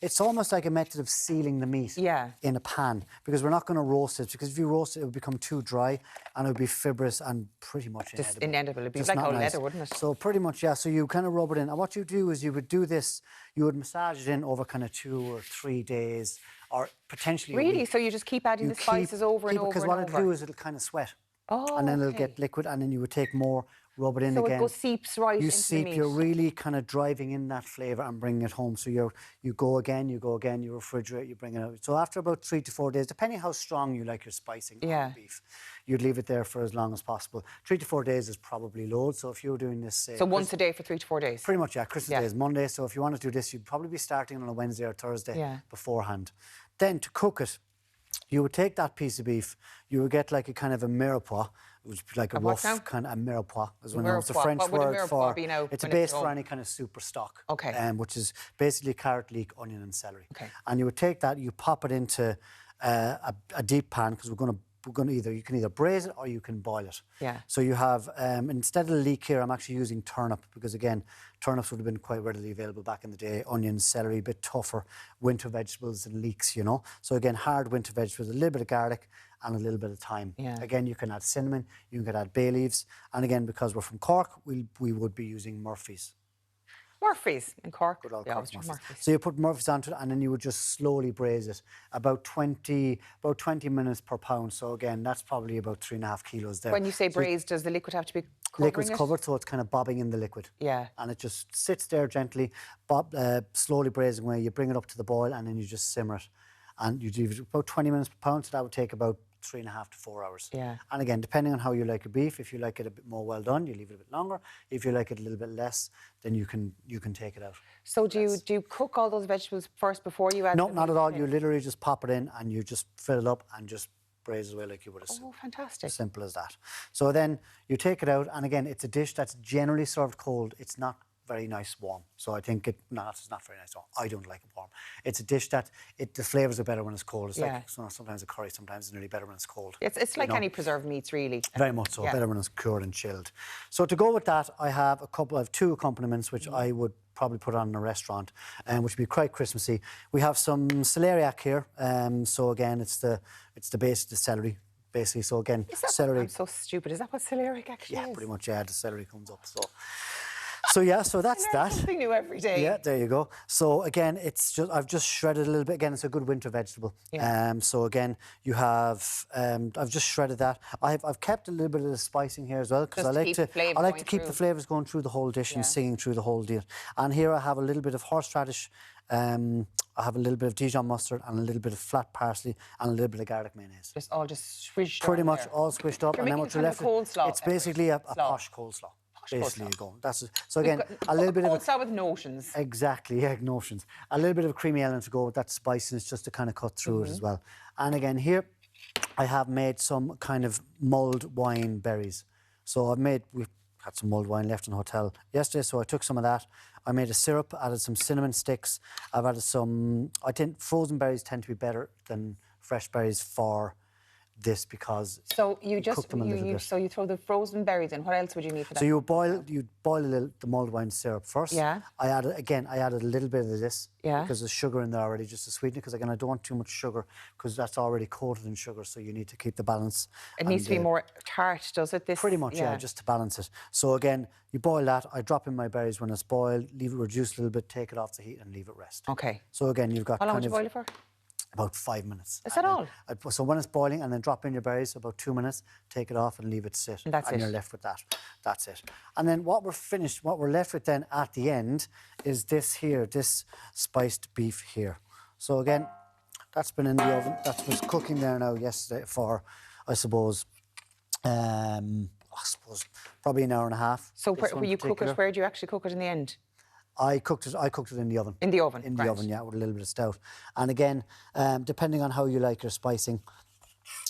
it's almost like a method of sealing the meat in a pan, because we're not going to roast it, because if you roast it, it would become too dry and it would be fibrous and pretty much inedible. Just inedible. It'd be like old leather, wouldn't it? So pretty much, yeah. So you kind of rub it in. And what you do is you would do this, you would massage it in over kind of 2 or 3 days, or potentially Really? So you just keep adding the spices over and over because and what over? it'll do is it'll kind of sweat. Oh, and then it'll get liquid, and then you would take more, rub it in so again. So it goes seeps right into the meat. You're really kind of driving in that flavour and bringing it home. So you go again, you refrigerate, you bring it out. So after about 3 to 4 days, depending how strong you like your spicing on beef, you'd leave it there for as long as possible. 3 to 4 days is probably low. So if you're doing this... so once a day for 3 to 4 days? Pretty much, yeah. Christmas Day is Monday. So if you want to do this, you'd probably be starting on a Wednesday or Thursday beforehand. Then to cook it, you would take that piece of beef, you would get like a kind of a mirepoix, which would be like a rough kind of a mirepoix, is one of the French word for. It's a base for any kind of soup or stock, which is basically carrot, leek, onion, and celery. And you would take that, you pop it into a deep pan because you can either braise it or you can boil it. So you have instead of the leek here, I'm actually using turnip because again, turnips would have been quite readily available back in the day. Onions, celery, a bit tougher. Winter vegetables and leeks, you know. So again, hard winter vegetables, a little bit of garlic and a little bit of thyme. Again, you can add cinnamon, you can add bay leaves, and again, because we're from Cork, we would be using Murphy's. Murphy's in Cork. Good old Cork Murphy's. So you put Murphy's onto it and then you would just slowly braise it. About 20 minutes per pound. So again, that's probably about 3.5 kilos there. When you say braised, does the liquid have to be covering Liquid's covered, so it's kind of bobbing in the liquid. And it just sits there gently, slowly braising away. You bring it up to the boil and then you just simmer it. And you do about 20 minutes per pound, so that would take about 3.5 to 4 hours. And again, depending on how you like your beef, if you like it a bit more well done, you leave it a bit longer. If you like it a little bit less, then you can take it out. So do you cook all those vegetables first before you add No, not at all. You literally just pop it in and you just fill it up and just braise it away like you would a soup. Oh, fantastic. Simple as that. So then you take it out and again, it's a dish that's generally served cold. It's not very nice warm. So I think it's not very nice warm. I don't like it warm. It's a dish that the flavours are better when it's cold. It's like sometimes a curry, sometimes it's nearly better when it's cold. It's like any preserved meats, really. Very much so. Better when it's cured and chilled. So to go with that, I have 2 accompaniments which I would probably put on in a restaurant, which would be quite Christmassy. We have some celeriac here. So again, it's the base of the celery. Basically, so again, celery. I'm so stupid. Is that what celeriac actually is? Yeah, pretty much. Yeah, the celery comes up. So that's that. Something new every day. Yeah, there you go. So again, I've just shredded a little bit. Again, it's a good winter vegetable. So again, you have I've just shredded that. I've kept a little bit of the spicing here as well because I like to keep the flavours going through the whole dish and singing through the whole deal. And here I have a little bit of horseradish. I have a little bit of Dijon mustard and a little bit of flat parsley and a little bit of garlic mayonnaise. All just squished. Pretty much all squished up. You're and then what you're left with, it's basically a posh coleslaw. Basically, you go. So again, a little bit of coleslaw with notions. Exactly, notions. A little bit of a creamy element to go with that spiciness, just to kind of cut through it as well. And again, here I have made some kind of mulled wine berries. So we've had some mulled wine left in the hotel yesterday, so I took some of that. I made a syrup, added some cinnamon sticks. I've added I think frozen berries tend to be better than fresh berries for this because you throw the frozen berries in. What else would you need for that? So you boil the mulled wine syrup first. I added a little bit of this because there's sugar in there already just to sweeten it. Because again, I don't want too much sugar because that's already coated in sugar. So you need to keep the balance. It needs to be more tart, does it? Pretty much, just to balance it. So again, you boil that. I drop in my berries when it's boiled, leave it reduce a little bit, take it off the heat, and leave it rest. Okay. So again, you've got how long would you boil it for? About 5 minutes. Is that all? So when it's boiling, and then drop in your berries, about 2 minutes, take it off and leave it sit. And you're left with that. That's it. And then what we're left with then at the end is this here, this spiced beef here. So again, that's been in the oven. That was cooking there now yesterday for, I suppose, probably an hour and a half. So where you cook it, where do you actually cook it in the end? I cooked it in the oven. In the oven? In the oven, yeah, with a little bit of stout. And again, depending on how you like your spicing,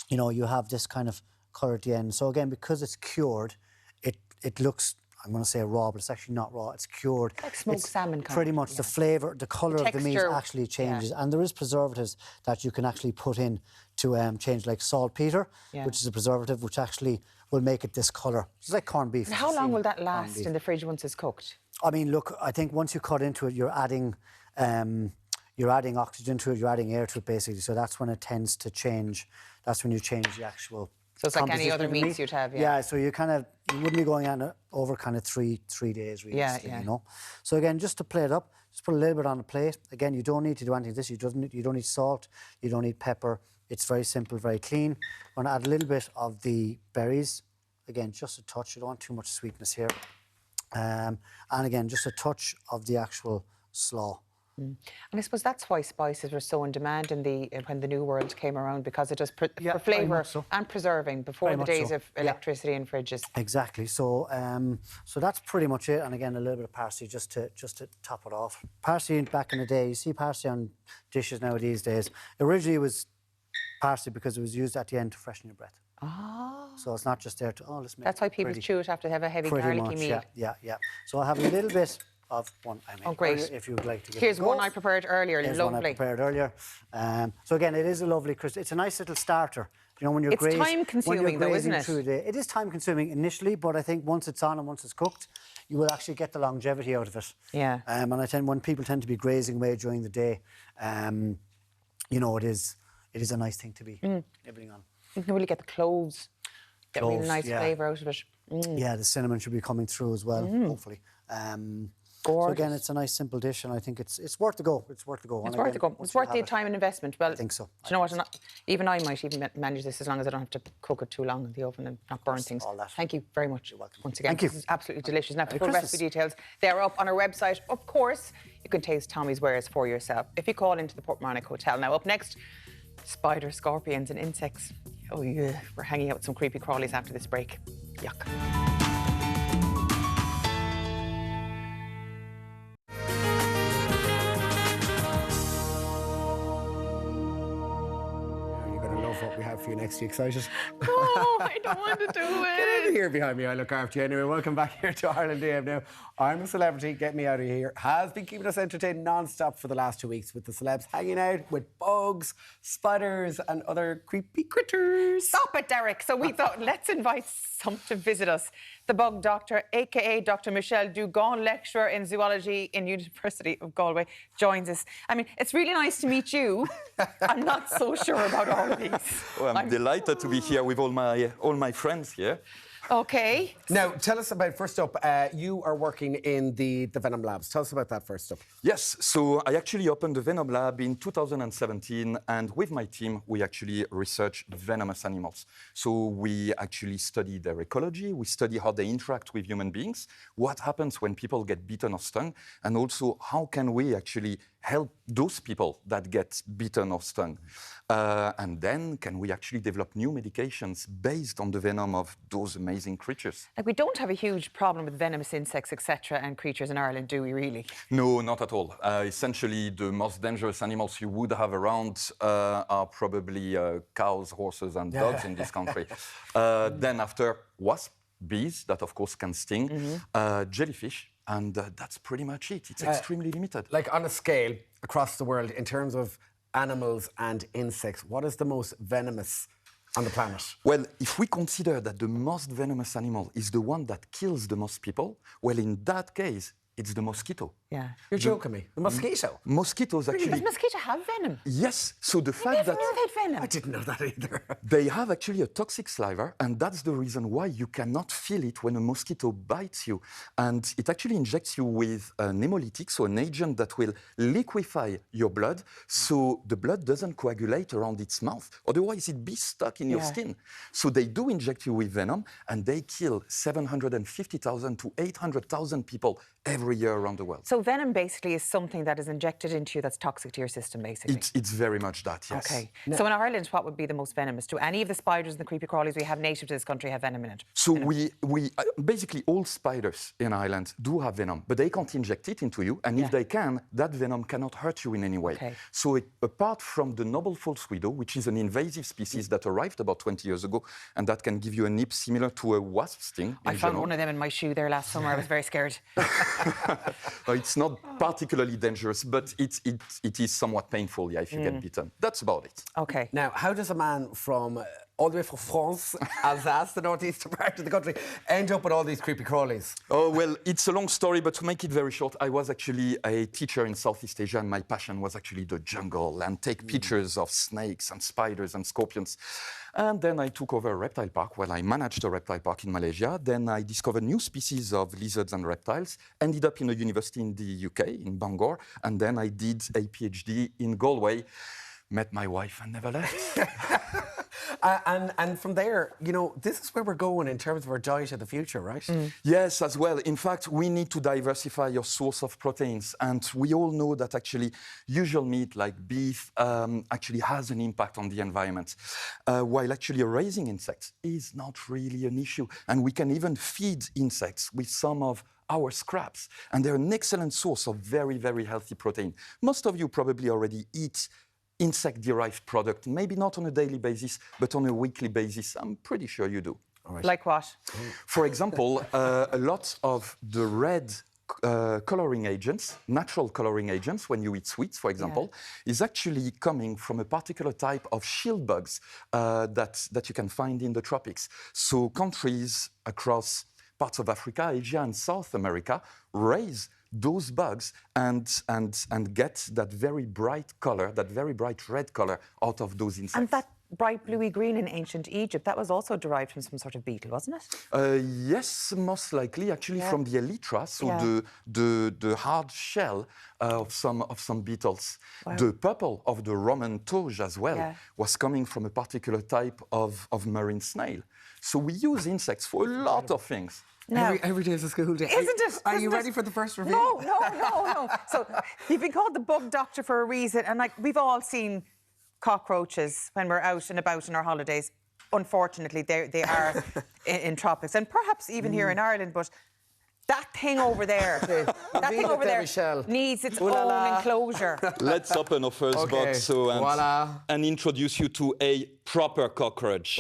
you have this kind of colour at the end. So again, because it's cured, it looks, I'm going to say raw, but it's actually not raw. It's cured. Like smoked salmon kind pretty much. The flavour, the colour of the meat actually changes. And there is preservatives that you can actually put in to change, like saltpetre, which is a preservative, which actually will make it this colour. It's like corned beef. And how long will that last in the fridge once it's cooked? I mean, look, I think once you cut into it, you're adding oxygen to it, you're adding air to it, basically. So that's when it tends to change. That's when you change the actual. So it's like any other meats you'd have, Yeah, so you wouldn't be going on over kind of three days, really. So again, just to plate it up, just put a little bit on the plate. Again, you don't need to do anything with this. You don't need salt. You don't need pepper. It's very simple, very clean. I'm going to add a little bit of the berries. again, just a touch. You don't want too much sweetness here. And again, just a touch of the actual slaw. And I suppose that's why spices were so in demand when the New World came around, because it is for flavour and preserving before the days of electricity and fridges. Exactly. So so that's pretty much it. And again, a little bit of parsley just to top it off. Parsley back in the day, you see parsley on dishes now these days. Originally it was parsley because it was used at the end to freshen your breath. Oh. So it's not just there to, let's make That's why people chew it after they have a heavy garlicky meal. Yeah. So I have a little bit of one I made. Oh, great. If you would like to give Here's it a go. one I prepared earlier. Here's lovely. one I prepared earlier. So again, it is a lovely crisp. It's a nice little starter. You know, when you're It's time-consuming, though, isn't it? Through the day. It is time-consuming initially, but I think once it's on and once it's cooked, you will actually get the longevity out of it. Yeah. And when people tend to be grazing away during the day, you know, it is a nice thing to be nibbling on. You can really get the cloves. Get really nice flavour out of it. Yeah, the cinnamon should be coming through as well, hopefully. So again, it's a nice simple dish, and I think it's worth the go. It's worth the go. It's worth the go. It's worth the time and investment. Well, I think so. Do you know what? Even I might even manage this as long as I don't have to cook it too long in the oven and not burn things. All that. Thank you very much. You're welcome. Once again, Thank you. This is absolutely delicious. Now, for Merry full Christmas. recipe details, they're up on our website. Of course, you can taste Tommy's wares for yourself if you call into the Portmarnock Hotel. Now, up next, spiders, scorpions, and insects. Oh yeah, we're hanging out with some creepy crawlies after this break. Yuck. What we have for you next. You excited? Oh, I don't want to do it. Get out of here behind me. I look after you anyway. Welcome back here to Ireland Day now. I'm a celebrity. Get me out of here. Has been keeping us entertained non-stop for the last 2 weeks with the celebs hanging out with bugs, spiders, and other creepy critters. Stop it, Deric. So we thought, let's invite some to visit us. The bug doctor, aka Dr. Michelle Dugan, lecturer in zoology in University of Galway, joins us. I mean, it's really nice to meet you. I'm not so sure about all of these. Well, I'm delighted to be here with all my friends here. Okay. Now, tell us about, first up, you are working in the Venom Labs. Tell us about that first up. Yes, so I actually opened the Venom Lab in 2017, and with my team, we actually research venomous animals. So we actually study their ecology, we study how they interact with human beings, what happens when people get bitten or stung, and also how can we actually help those people that get bitten or stung. And then can we actually develop new medications based on the venom of those amazing creatures? Like, we don't have a huge problem with venomous insects, etc., and creatures in Ireland, do we really? No, not at all. Essentially, the most dangerous animals you would have around are probably cows, horses, and dogs in this country. Then after, wasps, bees, that of course can sting, jellyfish, and that's pretty much it. It's extremely limited. Like on a scale across the world, in terms of animals and insects, what is the most venomous on the planet? Well, if we consider that the most venomous animal is the one that kills the most people, well, in that case, it's the mosquito. Yeah. You're joking me. The mosquito? Mosquitoes actually... Does mosquito have venom? Yes. So the fact that... venom. I didn't know that either. They have actually a toxic saliva, and that's the reason why you cannot feel it when a mosquito bites you. And it actually injects you with an hemolytic, so an agent that will liquefy your blood, so the blood doesn't coagulate around its mouth. Otherwise, it'd be stuck in your skin. So they do inject you with venom, and they kill 750,000 to 800,000 people every year around the world. So venom basically is something that is injected into you that's toxic to your system, basically. It's very much that, yes. Okay. So in Ireland, what would be the most venomous? Do any of the spiders and the creepy crawlies we have native to this country have venom in it? So we basically all spiders in Ireland do have venom, but they can't inject it into you, and if they can, that venom cannot hurt you in any way. Okay. So apart from the noble false widow, which is an invasive species that arrived about 20 years ago, and that can give you a nip similar to a wasp sting. I found one of them in my shoe there last summer. I was very scared. It's not particularly dangerous, but it is somewhat painful, if you get bitten. That's about it. Okay. Now, how does a man from all the way from France, Alsace, the northeastern part of the country, end up with all these creepy crawlies? Oh, well, it's a long story, but to make it very short, I was actually a teacher in Southeast Asia, and my passion was actually the jungle and take pictures of snakes and spiders and scorpions. And then I took over a reptile park. Well, I managed a reptile park in Malaysia. Then I discovered new species of lizards and reptiles, ended up in a university in the UK, in Bangor, and then I did a PhD in Galway, met my wife and never left. And from there, you know, this is where we're going in terms of our diet of the future, right? Yes, as well. In fact, we need to diversify your source of proteins. And we all know that actually usual meat like beef actually has an impact on the environment, while actually raising insects is not really an issue. And we can even feed insects with some of our scraps. And they're an excellent source of very, very healthy protein. Most of you probably already eat insect-derived product, maybe not on a daily basis, but on a weekly basis. I'm pretty sure you do. Like what? For example, a lot of the red coloring agents, natural coloring agents, when you eat sweets, for example, is actually coming from a particular type of shield bugs that you can find in the tropics. So countries across parts of Africa, Asia, and South America raise those bugs and get that very bright color, that very bright red color out of those insects. And that bright bluey green in ancient Egypt, that was also derived from some sort of beetle, wasn't it? Yes, most likely, actually from the elytra, so the hard shell of some beetles. Wow. The purple of the Roman toge as well was coming from a particular type of marine snail. So we use insects for a lot of things. No. Every day is a school day. Isn't it? Are you ready for the first review? No. So you've been called the bug doctor for a reason, and like we've all seen cockroaches when we're out and about on our holidays. Unfortunately, they are in tropics, and perhaps even here in Ireland. But that thing over there, needs its own enclosure. Let's open our first box and introduce you to a proper cockroach.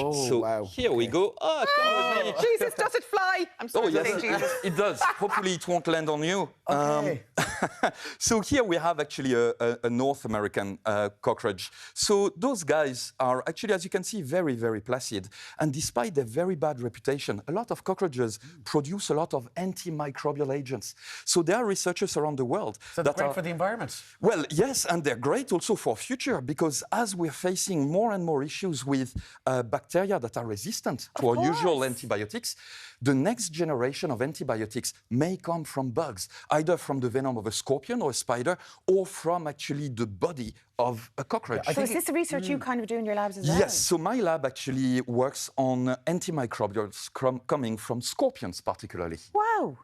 Here we go. Oh, come with me. Jesus, does it fly? I'm sorry to say Jesus. It does. Hopefully it won't land on you. Okay. So here we have actually a North American cockroach. So those guys are actually, as you can see, very, very placid. And despite their very bad reputation, a lot of cockroaches produce a lot of antimicrobial agents. So there are researchers around the world that are great for the environment. Well, yes, and they're great also for future, because as we're facing more and more issues with bacteria that are resistant to our usual antibiotics, the next generation of antibiotics may come from bugs, either from the venom of a scorpion or a spider, or from actually the body of a cockroach. So is this the research you kind of do in your labs as well? Yes, so my lab actually works on antimicrobials coming from scorpions particularly. Wow.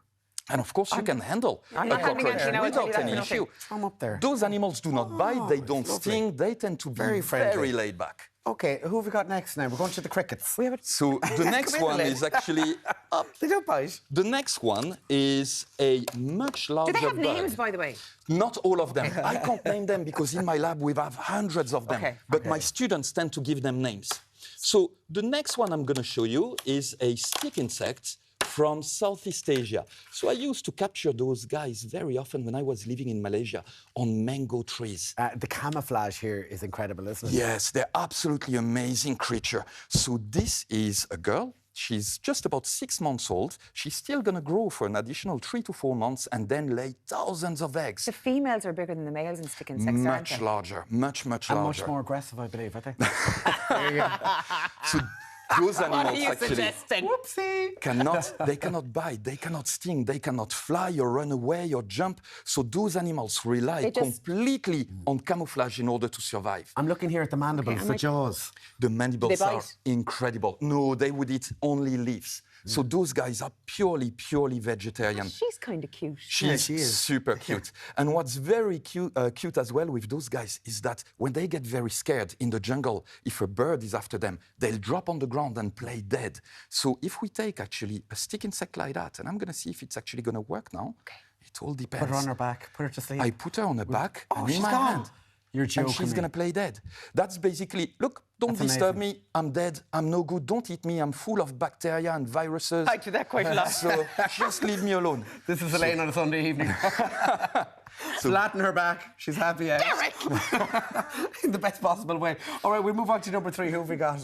And of course, you can handle a cockroach without any issue. I'm up there. Those animals do not bite, they don't sting, they tend to be very laid back. Okay, who have we got next now? We're going to the crickets. So the next one is actually up. They don't bite. The next one is a much larger bug. Do they have names, by the way? Not all of them. I can't name them because in my lab we have hundreds of them. But my students tend to give them names. So the next one I'm going to show you is a stick insect from Southeast Asia. So I used to capture those guys very often when I was living in Malaysia on mango trees. The camouflage here is incredible, isn't it? Yes, they're absolutely amazing creature. So this is a girl. She's just about 6 months old. She's still going to grow for an additional 3 to 4 months and then lay thousands of eggs. The females are bigger than the males in stick insects, aren't Much they? larger, much larger. And much more aggressive, I believe, aren't they? There you go. So those animals What are you actually suggesting? Whoopsie! they cannot bite, they cannot sting, they cannot fly or run away or jump. So those animals rely completely on camouflage in order to survive. I'm looking here at the mandibles, the jaws. The mandibles are incredible. No, they would eat only leaves. So those guys are purely vegetarian. She's kind of cute. She is super cute. And what's very cute as well with those guys is that when they get very scared in the jungle, if a bird is after them, they'll drop on the ground and play dead. So if we take actually a stick insect like that, and I'm going to see if it's actually going to work now. Okay. It all depends. Put her on her back. Put her to sleep. I put her on her back and in my gone. hand. You're joking. And she's going to play dead. That's basically, look, don't disturb me. I'm dead. I'm no good. Don't eat me. I'm full of bacteria and viruses. I do that quite a lot. So just leave me alone. This is Elaine on a Sunday evening. Flat on her back. She's happy out. Deric! In the best possible way. All right, we'll move on to number 3. Who have we got?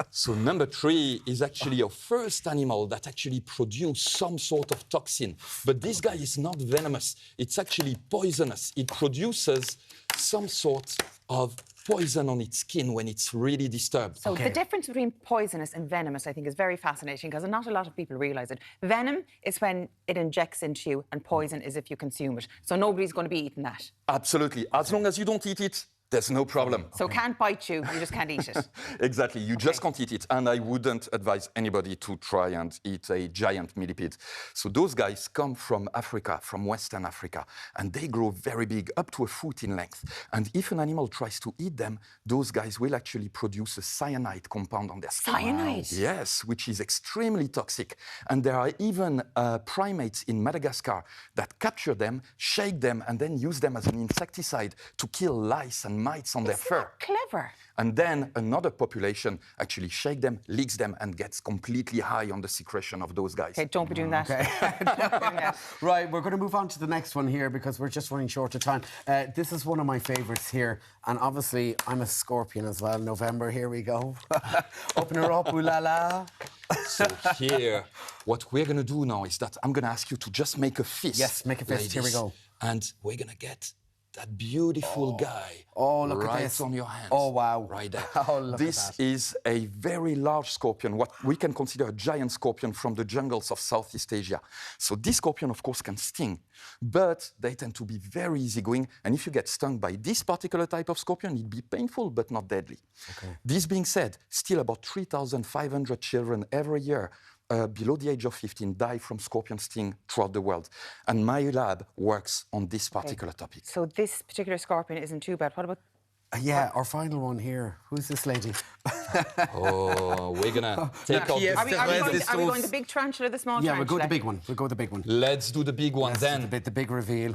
So number 3 is actually your first animal that actually produced some sort of toxin. But this guy is not venomous. It's actually poisonous. It produces some sort of poison on its skin when it's really disturbed. So the difference between poisonous and venomous, I think, is very fascinating because not a lot of people realise it. Venom is when it injects into you, and poison is if you consume it. So nobody's going to be eating that. Absolutely. As long as you don't eat it, There's no problem. So it can't bite you, you just can't eat it. Exactly, you just can't eat it. And I wouldn't advise anybody to try and eat a giant millipede. So those guys come from Africa, from Western Africa, and they grow very big, up to a foot in length. And if an animal tries to eat them, those guys will actually produce a cyanide compound on their skin. Cyanide? Yes, which is extremely toxic. And there are even primates in Madagascar that capture them, shake them, and then use them as an insecticide to kill lice and mites on their fur. Clever. And then another population actually shake them, licks them, and gets completely high on the secretion of those guys. Okay, don't be doing that. Okay. Right, we're going to move on to the next one here because we're just running short of time. This is one of my favourites here, and obviously I'm a Scorpion as well. November, here we go. Open her up, ooh la la. So here, what we're going to do now is that I'm going to ask you to just make a fist. Yes, make a fist. Ladies, here we go. And we're going to get that beautiful guy look right at this. on your hands. Oh, wow. Right there. Oh, look this at that. is a very large scorpion, what we can consider a giant scorpion from the jungles of Southeast Asia. So this scorpion, of course, can sting, but they tend to be very easygoing. And if you get stung by this particular type of scorpion, it'd be painful, but not deadly. Okay. This being said, still about 3,500 children every year below the age of 15 die from scorpion sting throughout the world. And my lab works on this particular topic. So this particular scorpion isn't too bad. What about... Yeah, our final one here. Who's this lady? We're going to take out... Are we going the big tarantula or the small tarantula? Yeah, we'll go with the big one. We'll go with the big one. Let's do the big one then. The big reveal.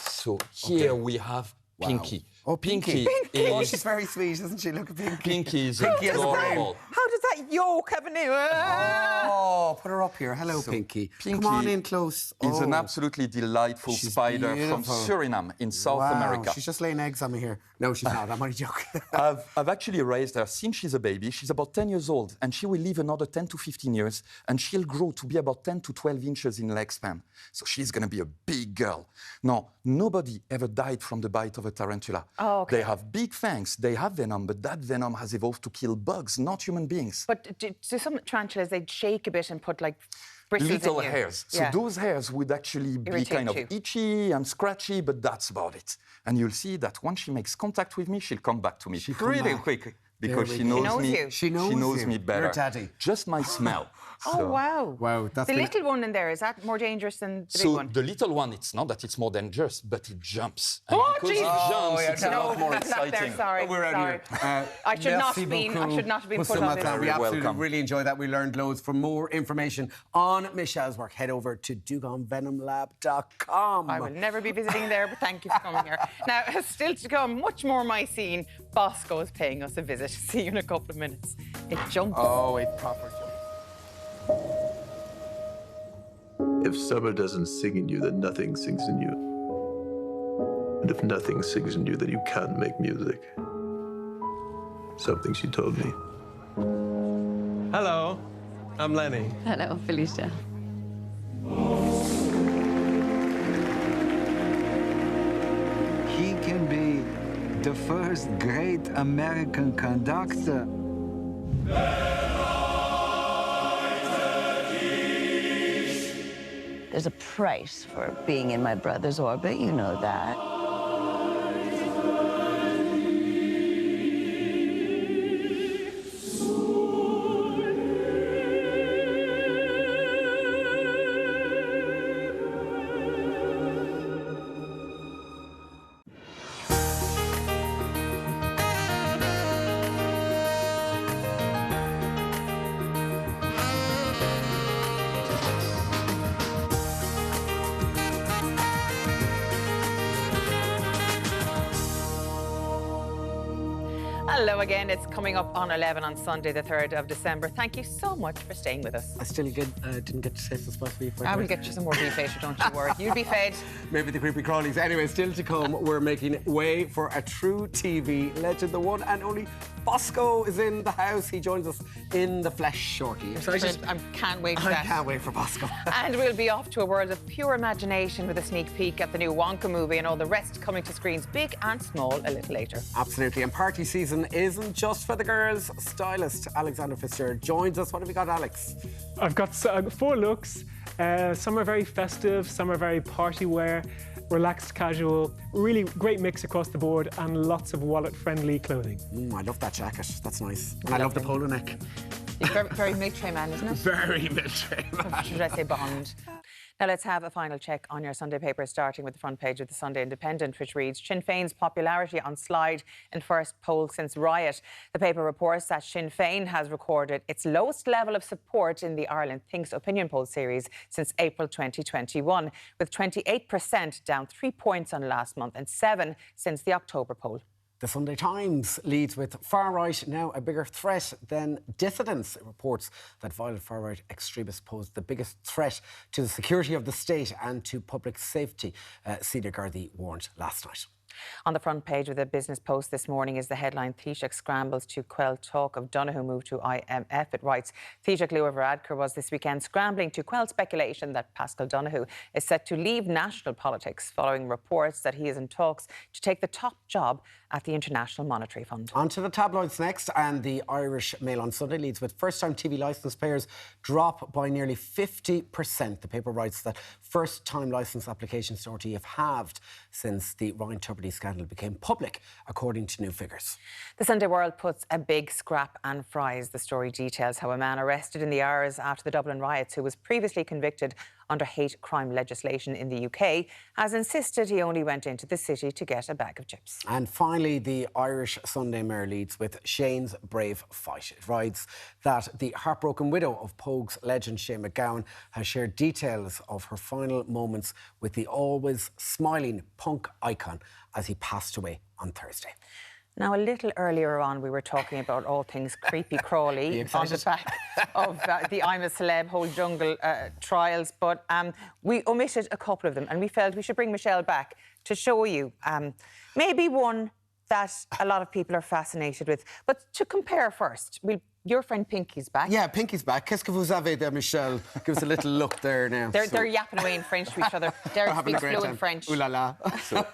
So here we have Pinky. Oh, Pinky. Is... Oh, she's very sweet, isn't she? Look at Pinky. Pinky is Pinky adorable. How does that yolk have a name? Oh, put her up here. Hello, Pinky. Pinky. Come on in close. Is an absolutely delightful spider beautiful. from Suriname in South America. She's just laying eggs on me here. No, she's not. I'm only joking. I've actually raised her since she's a baby. She's about 10 years old, and she will live another 10 to 15 years, and she'll grow to be about 10 to 12 inches in leg span. So she's going to be a big girl. Now, nobody ever died from the bite of a tarantula. Oh, okay. They have big fangs, they have venom, but that venom has evolved to kill bugs, not human beings. But do some tarantulas, they'd shake a bit and put like bristles Little in you? hairs. So Yeah. those hairs would actually be Irritate kind of you. itchy and scratchy, but that's about it. And you'll see that once she makes contact with me, she'll come back to me really quick because she knows me. She knows me better. Your daddy. Just my smell. Oh, wow. Wow, that's the little one in there, is that more dangerous than the big So one? the little one, it's not that it's more dangerous, but it jumps. And Oh, because jeez. it jumps, it's a lot more not exciting. there, sorry. We're out sorry. here. I should not merci have been. I beaucoup. should not have been put Mr. on this. Malcolm, we absolutely welcome. really enjoyed that. We learned loads. For more information on Michelle's work, head over to dugonvenomlab.com. I will never be visiting there, but thank you for coming here. Now, still to come, much more my scene. Bosco is paying us a visit. See you in a couple of minutes. It jumps. Oh, it proper jump. If summer doesn't sing in you, then nothing sings in you. And if nothing sings in you, then you can't make music. Something she told me. Hello, I'm Lenny. Hello, Felicia. He can be the first great American conductor. There's a price for being in my brother's orbit, you know that. Hello again. It's coming up on 11 on Sunday, the 3rd of December. Thank you so much for staying with us. I still didn't get to taste the spice beef. I will get you some more beef later, don't you worry. You'll be fed. Maybe the creepy crawlies. Anyway, still to come, we're making way for a true TV legend. The one and only Bosco is in the house. He joins us in the flesh shortly. Excited? I can't wait for I that. can't wait for Bosco. And we'll be off to a world of pure imagination with a sneak peek at the new Wonka movie and all the rest coming to screens big and small a little later. Absolutely. And party season isn't just for the girls. Stylist Alexander Fitzgerald joins us. What have we got, Alex? I've got 4 looks. Some are very festive, some are very party wear. relaxed casual, really great mix across the board and lots of wallet-friendly clothing. I love that jacket, that's nice. And I love the polo neck. He's very, very military man, isn't it? Very military man. Should I say Bond? Now let's have a final check on your Sunday paper, starting with the front page of the Sunday Independent, which reads, Sinn Féin's popularity on slide in first poll since riot. The paper reports that Sinn Féin has recorded its lowest level of support in the Ireland Thinks opinion poll series since April 2021, with 28% down 3 points on last month and 7 since the October poll. The Sunday Times leads with far-right now a bigger threat than dissidents. It reports that violent far-right extremists pose the biggest threat to the security of the state and to public safety, Senior Gardaí warned last night. On the front page of the Business Post this morning is the headline, Taoiseach scrambles to quell talk of Donoghue move to IMF. It writes, Taoiseach Lua Varadkar was this weekend scrambling to quell speculation that Paschal Donoghue is set to leave national politics following reports that he is in talks to take the top job at the International Monetary Fund. On to the tabloids next, and the Irish Mail on Sunday leads with first-time TV licence payers drop by nearly 50%. The paper writes that first-time licence applications to RTE have halved since the Ryan Tubridy scandal became public, according to new figures. The Sunday World puts a big scrap and fries. The story details how a man arrested in the hours after the Dublin riots, who was previously convicted under hate crime legislation in the UK, has insisted he only went into the city to get a bag of chips. And finally, the Irish Sunday Mirror leads with Shane's brave fight. It writes that the heartbroken widow of Pogues legend Shane McGowan has shared details of her final moments with the always smiling punk icon as he passed away on Thursday. Now, a little earlier on, we were talking about all things creepy crawly on the back of the I'm a Celeb whole jungle trials, but we omitted a couple of them, and we felt we should bring Michelle back to show you maybe one that a lot of people are fascinated with. But to compare first, your friend Pinky's back. Yeah, Pinky's back. Qu'est-ce que vous avez there, Michelle? Give us a little look there now. They're yapping away in French to each other. Deric speaks fluent French. Ooh la la. So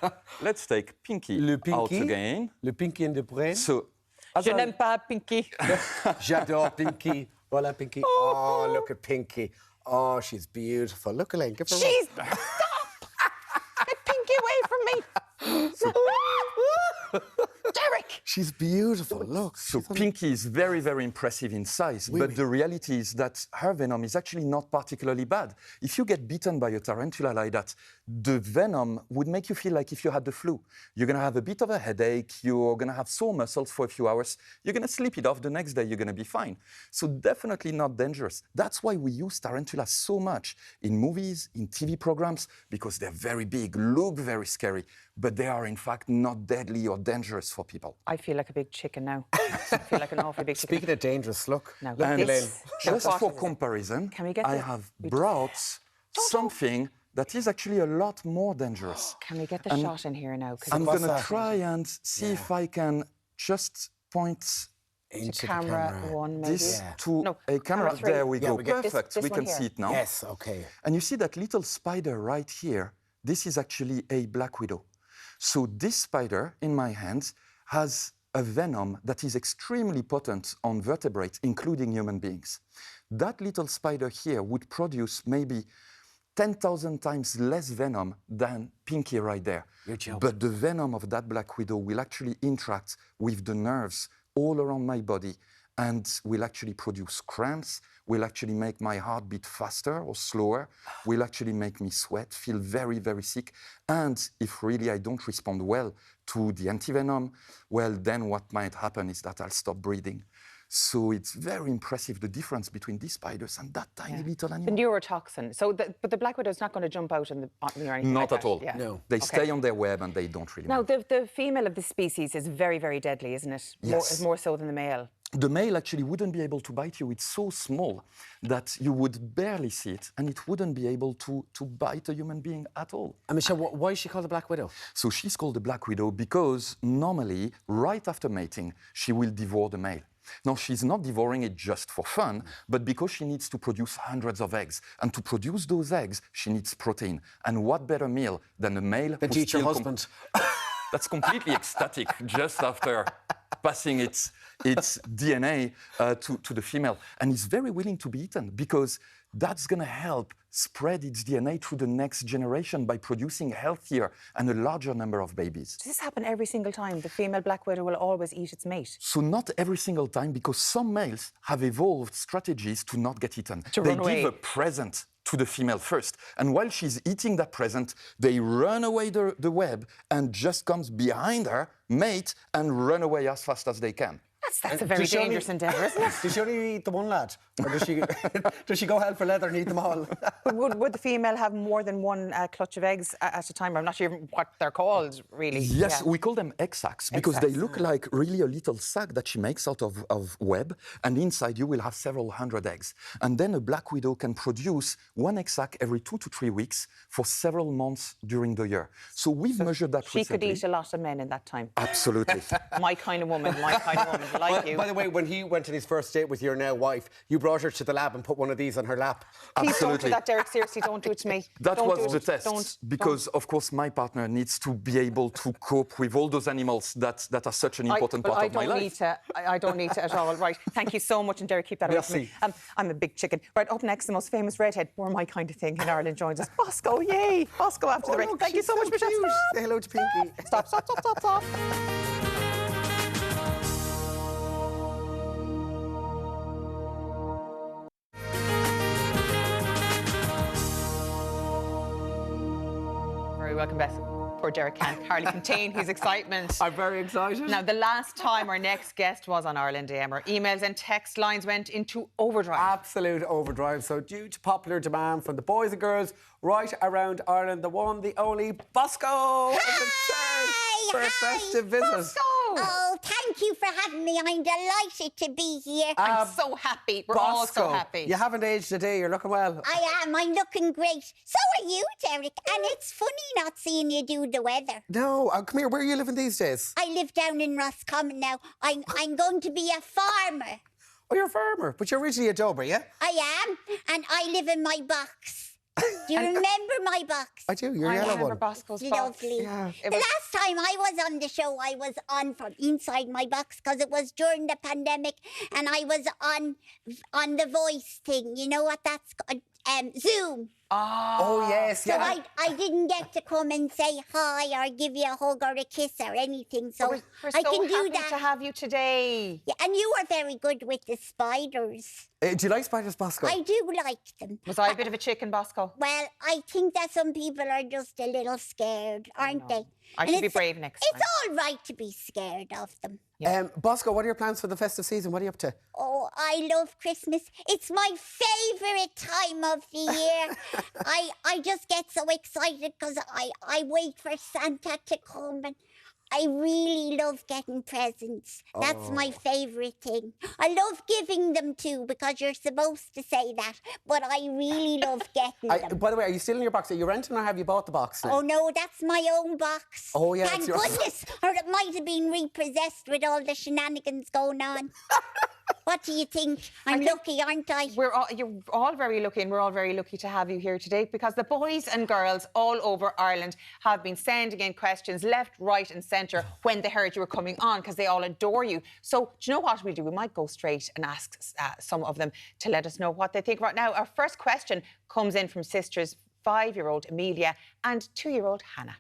let's take Pinky, out again. Le Pinky in the brain. So, Je n'aime pas Pinky. J'adore Pinky. Voilà Pinky. Oh, look at Pinky. Oh, she's beautiful. Look, Elaine, give her a She's... Stop! Get Pinky away from me! Deric! She's beautiful, look. So Pinky is very, very impressive in size, but the reality is that her venom is actually not particularly bad. If you get bitten by a tarantula like that, the venom would make you feel like if you had the flu. You're going to have a bit of a headache, you're going to have sore muscles for a few hours, you're going to sleep it off, the next day you're going to be fine. So definitely not dangerous. That's why we use tarantulas so much in movies, in TV programs, because they're very big, look very scary, but they are in fact not deadly or dangerous for people. I feel like a big chicken now. I feel like an awfully big chicken. Speaking of dangerous, look. Now, And this, just for comparison, Can we get I the- have brought something that is actually a lot more dangerous. Can we get the And shot in here now? 'Cause I'm it's- going to try and see if I can just point into camera one, maybe. this Yeah. to No, a camera. camera three. There we Yeah, go. we get- Perfect. this we one can here. see it now. Yes, okay. And you see that little spider right here? This is actually a black widow. So this spider in my hands has a venom that is extremely potent on vertebrates, including human beings. That little spider here would produce maybe 10,000 times less venom than Pinky right there. You're joking. But the venom of that black widow will actually interact with the nerves all around my body and will actually produce cramps, will actually make my heart beat faster or slower, will actually make me sweat, feel very, very sick. And if really I don't respond well to the antivenom, well, then what might happen is that I'll stop breathing. So it's very impressive, the difference between these spiders and that tiny little The animal. neurotoxin. So, but the black widow's not going to jump out on me or anything Not like at that. all. Yeah. No. They Okay. stay on their web and they don't really Now, move. the female of the species is very, very deadly, isn't it? Yes. More so than the male. The male actually wouldn't be able to bite you. It's so small that you would barely see it, and it wouldn't be able to bite a human being at all. And Michelle, why is she called the Black Widow? So she's called the Black Widow because normally, right after mating, she will devour the male. Now, she's not devouring it just for fun, but because she needs to produce hundreds of eggs. And to produce those eggs, she needs protein. And what better meal than a male Then who's to eat your still husband. that's completely ecstatic just after passing its DNA to the female. And it's very willing to be eaten because that's going to help spread its DNA through the next generation by producing healthier and a larger number of babies. Does this happen every single time? The female black widow will always eat its mate? So not every single time, because some males have evolved strategies to not get eaten. To they run away. give a present to the female first. And while she's eating that present, they run away the web and just comes behind her, mate, and run away as fast as they can. That's a very dangerous endeavour, isn't it? Does she only eat the one lad? Or does she go hell for leather and eat them all? Would the female have more than one clutch of eggs at a time? I'm not sure what they're called, really. Yes, we call them egg sacs because they look like really a little sac that she makes out of web, and inside you will have several hundred eggs. And then a black widow can produce one egg sac every 2 to 3 weeks for several months during the year. So we've measured that She could eat a lot of men in that time. Absolutely. My kind of woman, my kind of woman, like you. By the way, when he went on his first date with your now wife, you brought her to the lab and put one of these on her lap. Please don't do that, Deric. Seriously, don't do it to me. That Don't was do the it. test, because of course my partner needs to be able to cope with all those animals that are such an important part of my life. I don't need to at all. Right, thank you so much, and Deric, keep that away from me. I'm a big chicken. Right, up next, the most famous redhead, more my kind of thing in Ireland, joins us. Bosco, yay! Bosco after the break. Look, Thank you so much, Michelle. Say hello to Pinky. Stop. Welcome back. Poor Deric can't hardly contain his excitement. I'm very excited. Now, the last time our next guest was on Ireland AM, our emails and text lines went into overdrive. Absolute overdrive. So due to popular demand from the boys and girls right around Ireland, the one, the only Bosco for a festive visit. Bosco! Oh, thank you for having me. I'm delighted to be here. I'm so happy. We're all so happy. You haven't aged a day. You're looking well. I am. I'm looking great. So are you, Deric. And it's funny not seeing you do the weather. No, come here. Where are you living these days? I live down in Roscommon now. I'm going to be a farmer. Oh, you're a farmer, but you're originally a Dober, yeah? I am, and I live in my box. Do you remember my box? I do, your yellow one. Bosco's Lovely. Yeah. The last time I was on the show, I was on from inside my box because it was during the pandemic, and I was on the voice thing. You know what that's called? Zoom. Oh, yes, So yeah. I didn't get to come and say hi or give you a hug or a kiss or anything. So We're I so can do happy that. to have you today. Yeah, and you were very good with the spiders. Do you like spiders, Bosco? I do like them. Was I a bit of a chicken, Bosco? Well, I think that some people are just a little scared, aren't they? I And should be it's- brave next It's time. all right to be scared of them. Bosco, what are your plans for the festive season? What are you up to? Oh, I love Christmas. It's my favourite time of the year. I just get so excited because I wait for Santa to come, and I really love getting presents. That's my favourite thing. I love giving them too because you're supposed to say that, but I really love getting them. By the way, are you still in your box? Are you renting or have you bought the box now? Oh no, that's my own box. Oh, yeah, Thank it's yours. goodness. Or it might have been repossessed with all the shenanigans going on. What do you think? I'm lucky, aren't I? You're all very lucky, and we're all very lucky to have you here today, because the boys and girls all over Ireland have been sending in questions left, right and centre when they heard you were coming on, because they all adore you. So do you know what we'll do? We might go straight and ask some of them to let us know what they think right now. Our first question comes in from sisters 5-year-old Amelia and 2-year-old Hannah.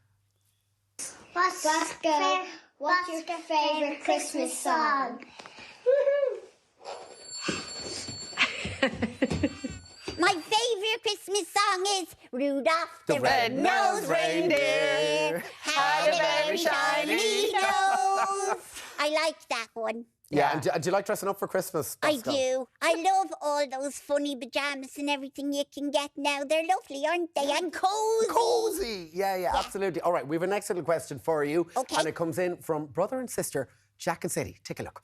Bosco, what's your favourite Christmas song? My favourite Christmas song is Rudolph the Red-Nosed Reindeer had a very shiny nose. I like that one. Yeah, and do you like dressing up for Christmas, Bosco? I do. I love all those funny pyjamas and everything you can get now. They're lovely, aren't they? And cozy. Cozy. Yeah, absolutely. All right, we have a next little question for you. Okay. And it comes in from brother and sister Jack and Sadie. Take a look.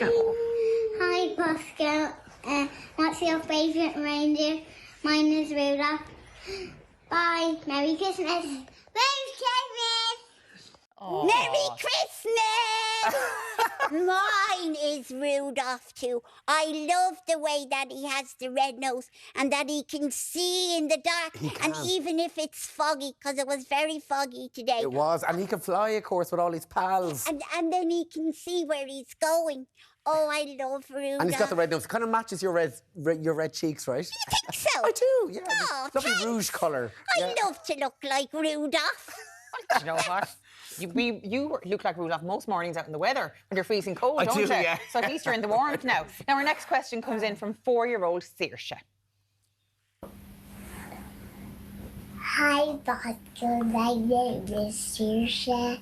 Hi, Bosco. What's your favourite reindeer? Mine is Rudolph. Bye. Merry Christmas. Merry Christmas! Aww. Merry Christmas! Mine is Rudolph too. I love the way that he has the red nose and that he can see in the dark. And even if it's foggy, because it was very foggy today. It was, and he can fly, of course, with all his pals. And then he can see where he's going. Oh, I love Rudolph. And he's got the red nose. It kind of matches your red cheeks, right? You think so? I do, yeah. Oh, Lovely rouge colour. I love to look like Rudolph. Do you know what? You look like Rudolph most mornings out in the weather when you're freezing cold, I don't do, you? yeah. So at least you're in the warmth now. Now, our next question comes in from 4-year-old Saoirse. Hi, Bosco. My name is Saoirse.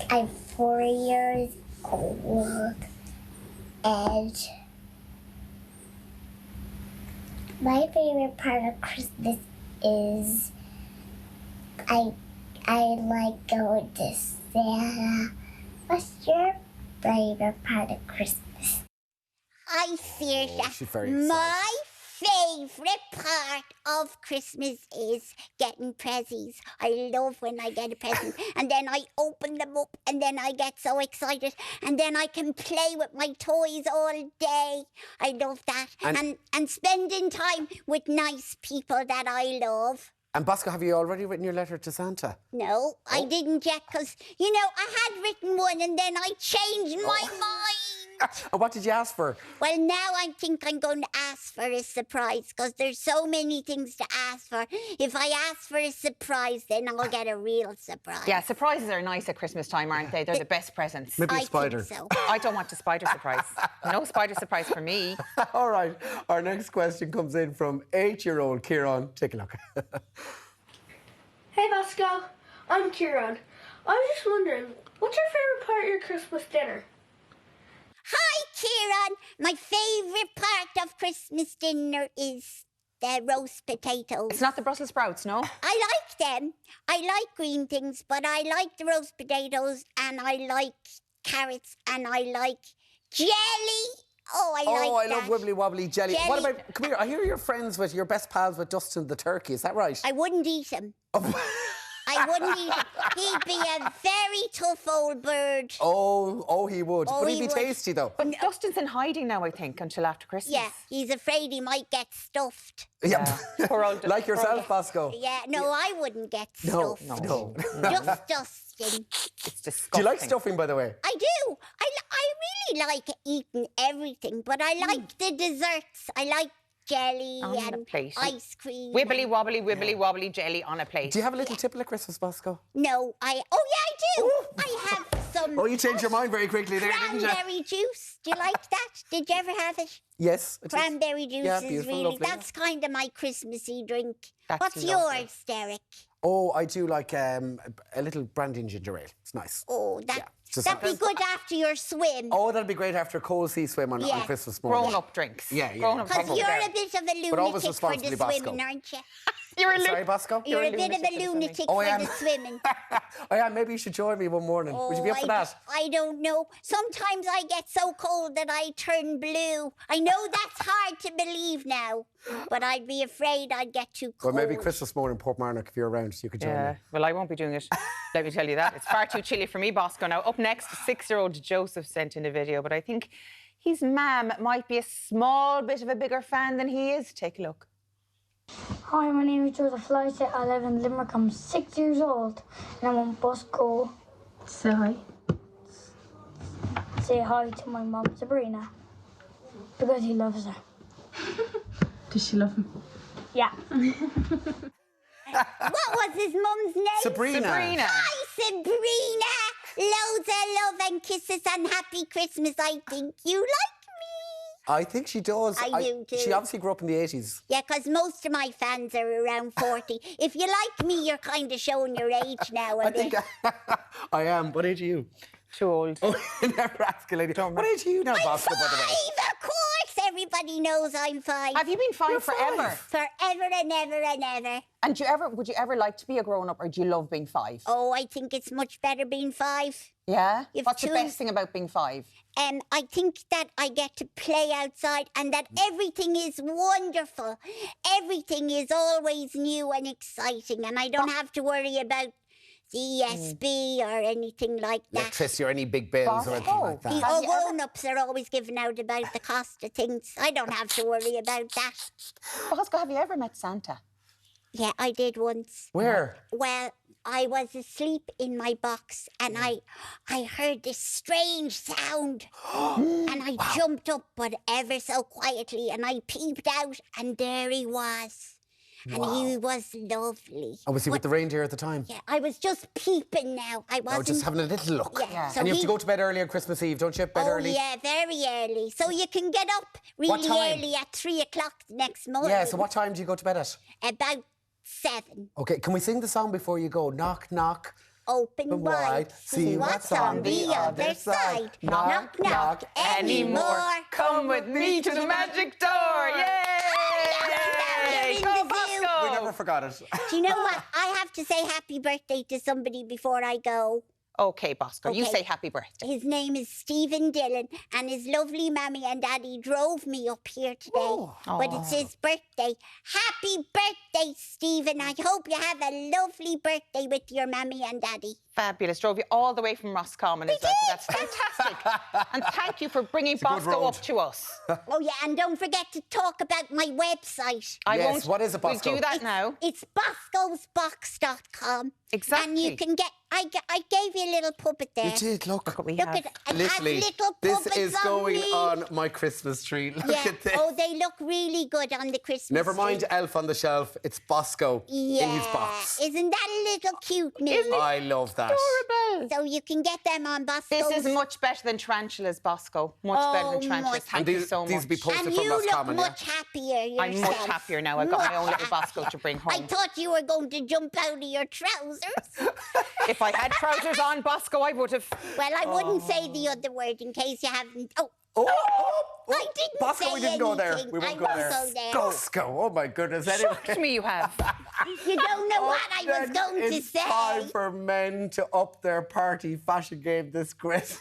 I'm 4 years old, and my favorite part of Christmas is I like going to Santa. What's your favorite part of Christmas? Hi, Saoirse. She's very My favorite part of Christmas is getting presents. I love when I get a present and then I open them up and then I get so excited and then I can play with my toys all day. I love that. And spending time with nice people that I love. And Bosco, have you already written your letter to Santa? No, I didn't yet because, you know, I had written one and then I changed my mind. And what did you ask for? Well, now I think I'm going to ask for a surprise because there's so many things to ask for. If I ask for a surprise, then I'll get a real surprise. Yeah, surprises are nice at Christmas time, aren't they? They're the best presents. Maybe a spider. I think so. I don't want a spider surprise. No spider surprise for me. All right, our next question comes in from 8-year-old Kieran. Take a look. Hey, Bosco. I'm Kieran. I was just wondering, what's your favourite part of your Christmas dinner? Hi, Kieran. My favourite part of Christmas dinner is the roast potatoes. It's not the Brussels sprouts, no? I like them. I like green things, but I like the roast potatoes and I like carrots and I like jelly. Oh, I like that. I love wibbly wobbly jelly. Jelly. What about, come here, I hear you're friends with your best pals with Dustin the turkey, is that right? I wouldn't eat him. I wouldn't eat him. He'd be a very tough old bird. Oh, he would. Oh, but he'd he be would. tasty, though. But Dustin's in hiding now, I think, until after Christmas. Yeah, he's afraid he might get stuffed. Yeah. Poor old Like yourself, Bosco. Yeah, no, I wouldn't get No, stuffed. no. Just Dustin. It's disgusting. Do you like stuffing, by the way? I do. I really like eating everything, but I like the desserts. I like jelly On a and plate. ice cream. Wibbly wobbly jelly on a plate. Do you have a little tipple at Christmas, Bosco? No, I do. I have some. Oh, you changed your mind very quickly there, didn't you? Cranberry juice. Do you like that? Did you ever have it? Yes. it is. Cranberry juice Yeah, is beautiful, really, lovely. that's kind of my Christmassy drink. That's What's lovely. yours, Deric? Oh, I do like a little brandy and ginger ale. It's nice. Oh, just that'd be nice. good after your swim. Oh, that'll be great after a cold sea swim on Christmas morning. Grown-up drinks. Yeah. Grown-up Because drinks. you're a bit of a But always lunatic for the responsibly, Bosco. swimming, aren't you? Sorry, Bosco? You're a bit of a lunatic Oh, for I am. the swimming. Oh, yeah, maybe you should join me one morning. Would you be up for that? I don't know. Sometimes I get so cold that I turn blue. I know that's hard to believe now, but I'd be afraid I'd get too Well, cold. maybe Christmas morning, Portmarnock, if you're around, you could join Yeah, me. well, I won't be doing it. Let me tell you that. It's far too chilly for me, Bosco. Now, up next, 6-year-old Joseph sent in a video, but I think his mam might be a small bit of a bigger fan than he is. Take a look. Hi, my name is Joseph Fleischer. I live in Limerick. I'm 6 years old and I want Bosco to say hi. Say hi to my mum, Sabrina, because he loves her. Does she love him? Yeah. What was his mum's name? Sabrina. Sabrina. Hi, Sabrina. Loads of love and kisses and happy Christmas. I think you like me. I think she does. I do too. She obviously grew up in the 80s. Yeah, because most of my fans are around 40. If you like me, you're kind of showing your age now a I bit. think I am. What age are you? Too old. Oh, never ask a lady. What age are you now, Bosco, by the way? 5, of course. Everybody knows I'm 5. Have you been 5 You're forever? 5. Forever and ever and ever. And would you ever like to be a grown-up, or do you love being 5? Oh, I think it's much better being 5. Yeah? You've What's the chosen- best thing about being 5? I think that I get to play outside and that everything is wonderful. Everything is always new and exciting and I don't have to worry about ESB or anything like that. Electricity or any big bills or anything like that. The grown-ups are always giving out about the cost of things. I don't have to worry about that. Bosco, have you ever met Santa? Yeah, I did once. Where? Well, I was asleep in my box and I heard this strange sound and I jumped up, but ever so quietly, and I peeped out and there he was. And he was lovely. Oh, was he with the reindeer at the time? Yeah, I was just peeping now. I wasn't... just having a little look. Yeah. So and you have to go to bed early on Christmas Eve, don't you? Bed early? Yeah, very early. So you can get up really early at 3 o'clock the next morning. Yeah, so what time do you go to bed at? About 7. Okay, can we sing the song before you go? Knock, knock. Open wide, see what's on the other side. Knock, knock, anymore. Come with me to the magic door. Yay! Go, Bosco! We never forgot it. Do you know what? I have to say happy birthday to somebody before I go. Okay, Bosco, you say happy birthday. His name is Stephen Dillon, and his lovely mammy and daddy drove me up here today. But it's his birthday. Happy birthday, Stephen. I hope you have a lovely birthday with your mammy and daddy. Fabulous. Drove you all the way from Roscommon as well. So that's fantastic. And thank you for bringing Bosco up to us. Oh, yeah, and don't forget to talk about my website. I won't. What is it, Bosco? We'll do that now. It's boscosbox.com. Exactly. And you can get... I gave you a little puppet there. You did, look what we have. Look at it. Has little this puppets is on going me. on my Christmas tree. Look at this. Oh, they look really good on the Christmas Never mind tree. Elf on the shelf. It's Bosco in his box. Isn't that a little cute, Millie? I love that. Adorable. So you can get them on Bosco. This is much better than tarantulas, Bosco. Much better than tarantulas. Thank you so much. These be posted And from you look Roscommon, much happier yourself. I'm much happier now. I've got my own little Bosco to bring home. I thought you were going to jump out of your trousers. If I had trousers on, Bosco, I would have. Well, I wouldn't say the other word in case you haven't... I didn't Bosco, say we didn't go there. anything. We won't I go won't there. go there. Bosco, oh my goodness. Anyway. Shocked me, you have. You don't know what I was going to It's say. time for men to up their party fashion game this Christmas.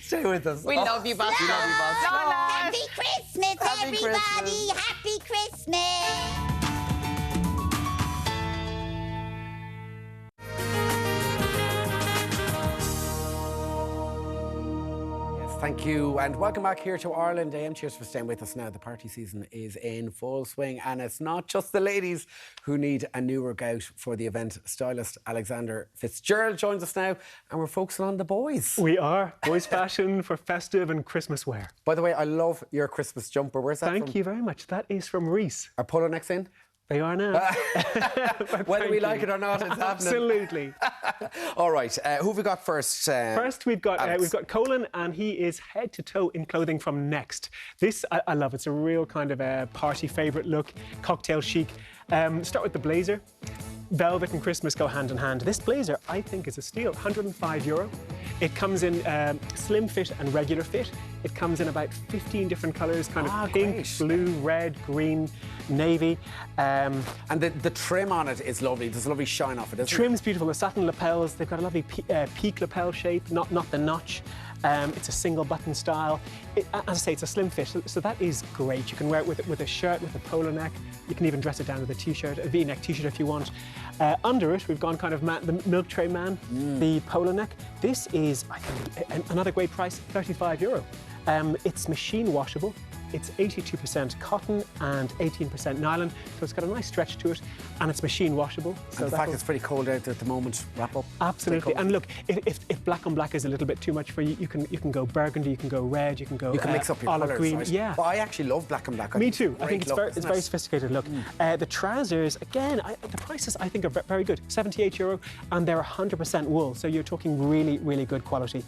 Stay with us. We love you, Bosco. We love you, Bosco. Happy Christmas, Happy everybody. Christmas. Happy Christmas. Thank you, and welcome back here to Ireland AM. Cheers for staying with us now. The party season is in full swing, and it's not just the ladies who need a new workout for the event. Stylist Alexander Fitzgerald joins us now, and we're focusing on the boys. We are. Boys fashion for festive and Christmas wear. By the way, I love your Christmas jumper. Where's that from? Thank you very much. That is from Reese. Are polo necks in? They are now. Whether we like it or not, it's happening. Absolutely. All right, who have we got first? First, we've got Colin, and he is head to toe in clothing from Next. This I love. It's a real kind of a party favourite look, cocktail chic. Start with the blazer. Velvet and Christmas go hand in hand. This blazer, I think, is a steal. €105. It comes in slim fit and regular fit. It comes in about 15 different colours, kind of pink, great. blue, red, green, navy. And the trim on it is lovely. There's a lovely shine off it, isn't it? Trim's beautiful. The satin lapels, they've got a lovely peak lapel shape, not the notch. It's a single button style. As I say, it's a slim fit, so that is great. You can wear it with a shirt, with a polo neck. You can even dress it down with a t-shirt, a V-neck t-shirt if you want. Under it, we've gone kind of the milk tray man, the polo neck. This is, I think, another great price, €35. It's machine washable. It's 82% cotton and 18% nylon, so it's got a nice stretch to it, and it's machine washable. So and the fact it's pretty cold out there at the moment, wrap up. Absolutely, and look, if black on black is a little bit too much for you, you can go burgundy, you can go red, you can go mix up your olive colours, green. right? Yeah. Well, I actually love black and black. Me too. I think it's look, very sophisticated look. The trousers, again, the prices I think are very good. €78, and they're 100% wool, so you're talking really, really good quality.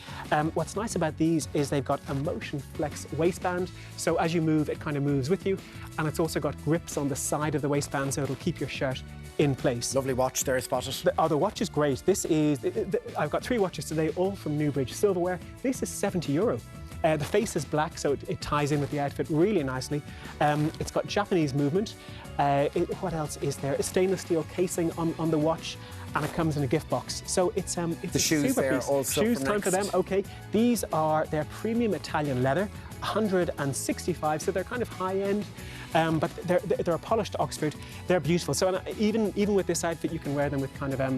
What's nice about these is they've got a motion flex waistband, so as you move, it kind of moves with you, and it's also got grips on the side of the waistband, so it'll keep your shirt in place. Lovely watch there, spotted. The watch is great. This is, I've got 3 watches today, all from Newbridge Silverware. This is €70. The face is black, so it ties in with the outfit really nicely. It's got Japanese movement. What else is there? A stainless steel casing on the watch, and it comes in a gift box. So it's the a shoes super there piece. also Shoes from time for them. Next. Okay, they're premium Italian leather. 165, so they're kind of high end, but they're a polished Oxford. They're beautiful. So even with this outfit, you can wear them with kind of a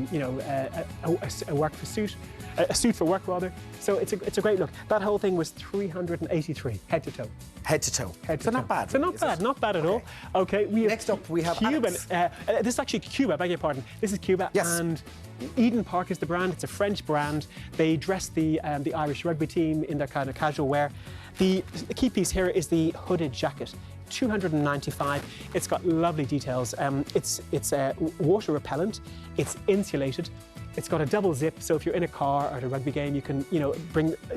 suit for work rather. So it's a great look. That whole thing was 383 head to toe. Head to toe. So not bad. So not bad at all. Okay. Next up we have Cuba. This is actually Cuba. Beg your pardon. This is Cuba. Yes. And Eden Park is the brand. It's a French brand. They dress the Irish rugby team in their kind of casual wear. The key piece here is the hooded jacket. 295. It's got lovely details. It's water repellent. It's insulated. It's got a double zip, so if you're in a car or at a rugby game, you can,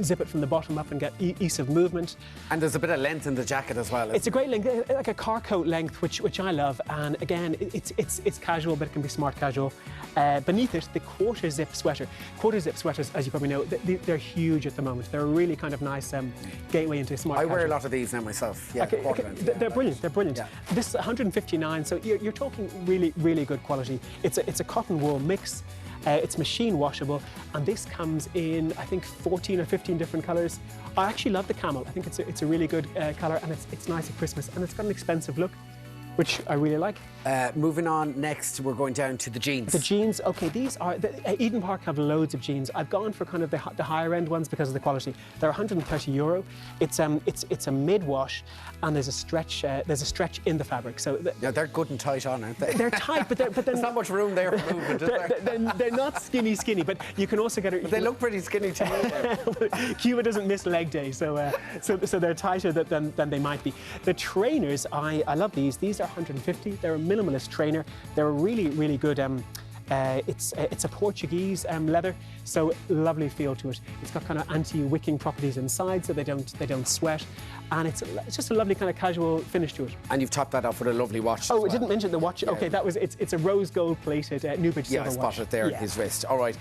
zip it from the bottom up and get ease of movement. And there's a bit of length in the jacket as well. It's a great length, like a car coat length, which I love. And again, it's casual, but it can be smart casual. Beneath it, the quarter zip sweater. Quarter zip sweaters, as you probably know, they're huge at the moment. They're a really kind of nice gateway into smart casual. I wear a lot of these now myself. Yeah, they're brilliant. They're brilliant. Yeah. This is 159, so you're talking really, really good quality. It's a cotton wool mix. It's machine washable, and this comes in, I think, 14 or 15 different colours. I actually love the camel. I think it's a really good colour, and it's nice at Christmas, and it's got an expensive look, which I really like. Moving on, next we're going down to the jeans. The jeans, okay, these are, Eden Park have loads of jeans. I've gone for kind of the higher end ones because of the quality. They're 130 euro. It's a mid-wash, and there's a stretch in the fabric. So yeah, they're good and tight on, aren't they? They're tight, but there's not much room there for movement, is there? They're not skinny, but you can also get it. But they look pretty skinny to me. Cuba doesn't miss leg day, so they're tighter than they might be. The trainers, I love these. These are 150. They're a minimalist trainer. They're a really, really good. It's a Portuguese leather, so lovely feel to it. It's got kind of anti-wicking properties inside, so they don't sweat, and it's just a lovely kind of casual finish to it. And you've topped that off with a lovely watch. Oh, I didn't mention the watch. Yeah. Okay, it's a rose gold plated Newbridge silver watch. Yeah, I spotted it there at his wrist. All right.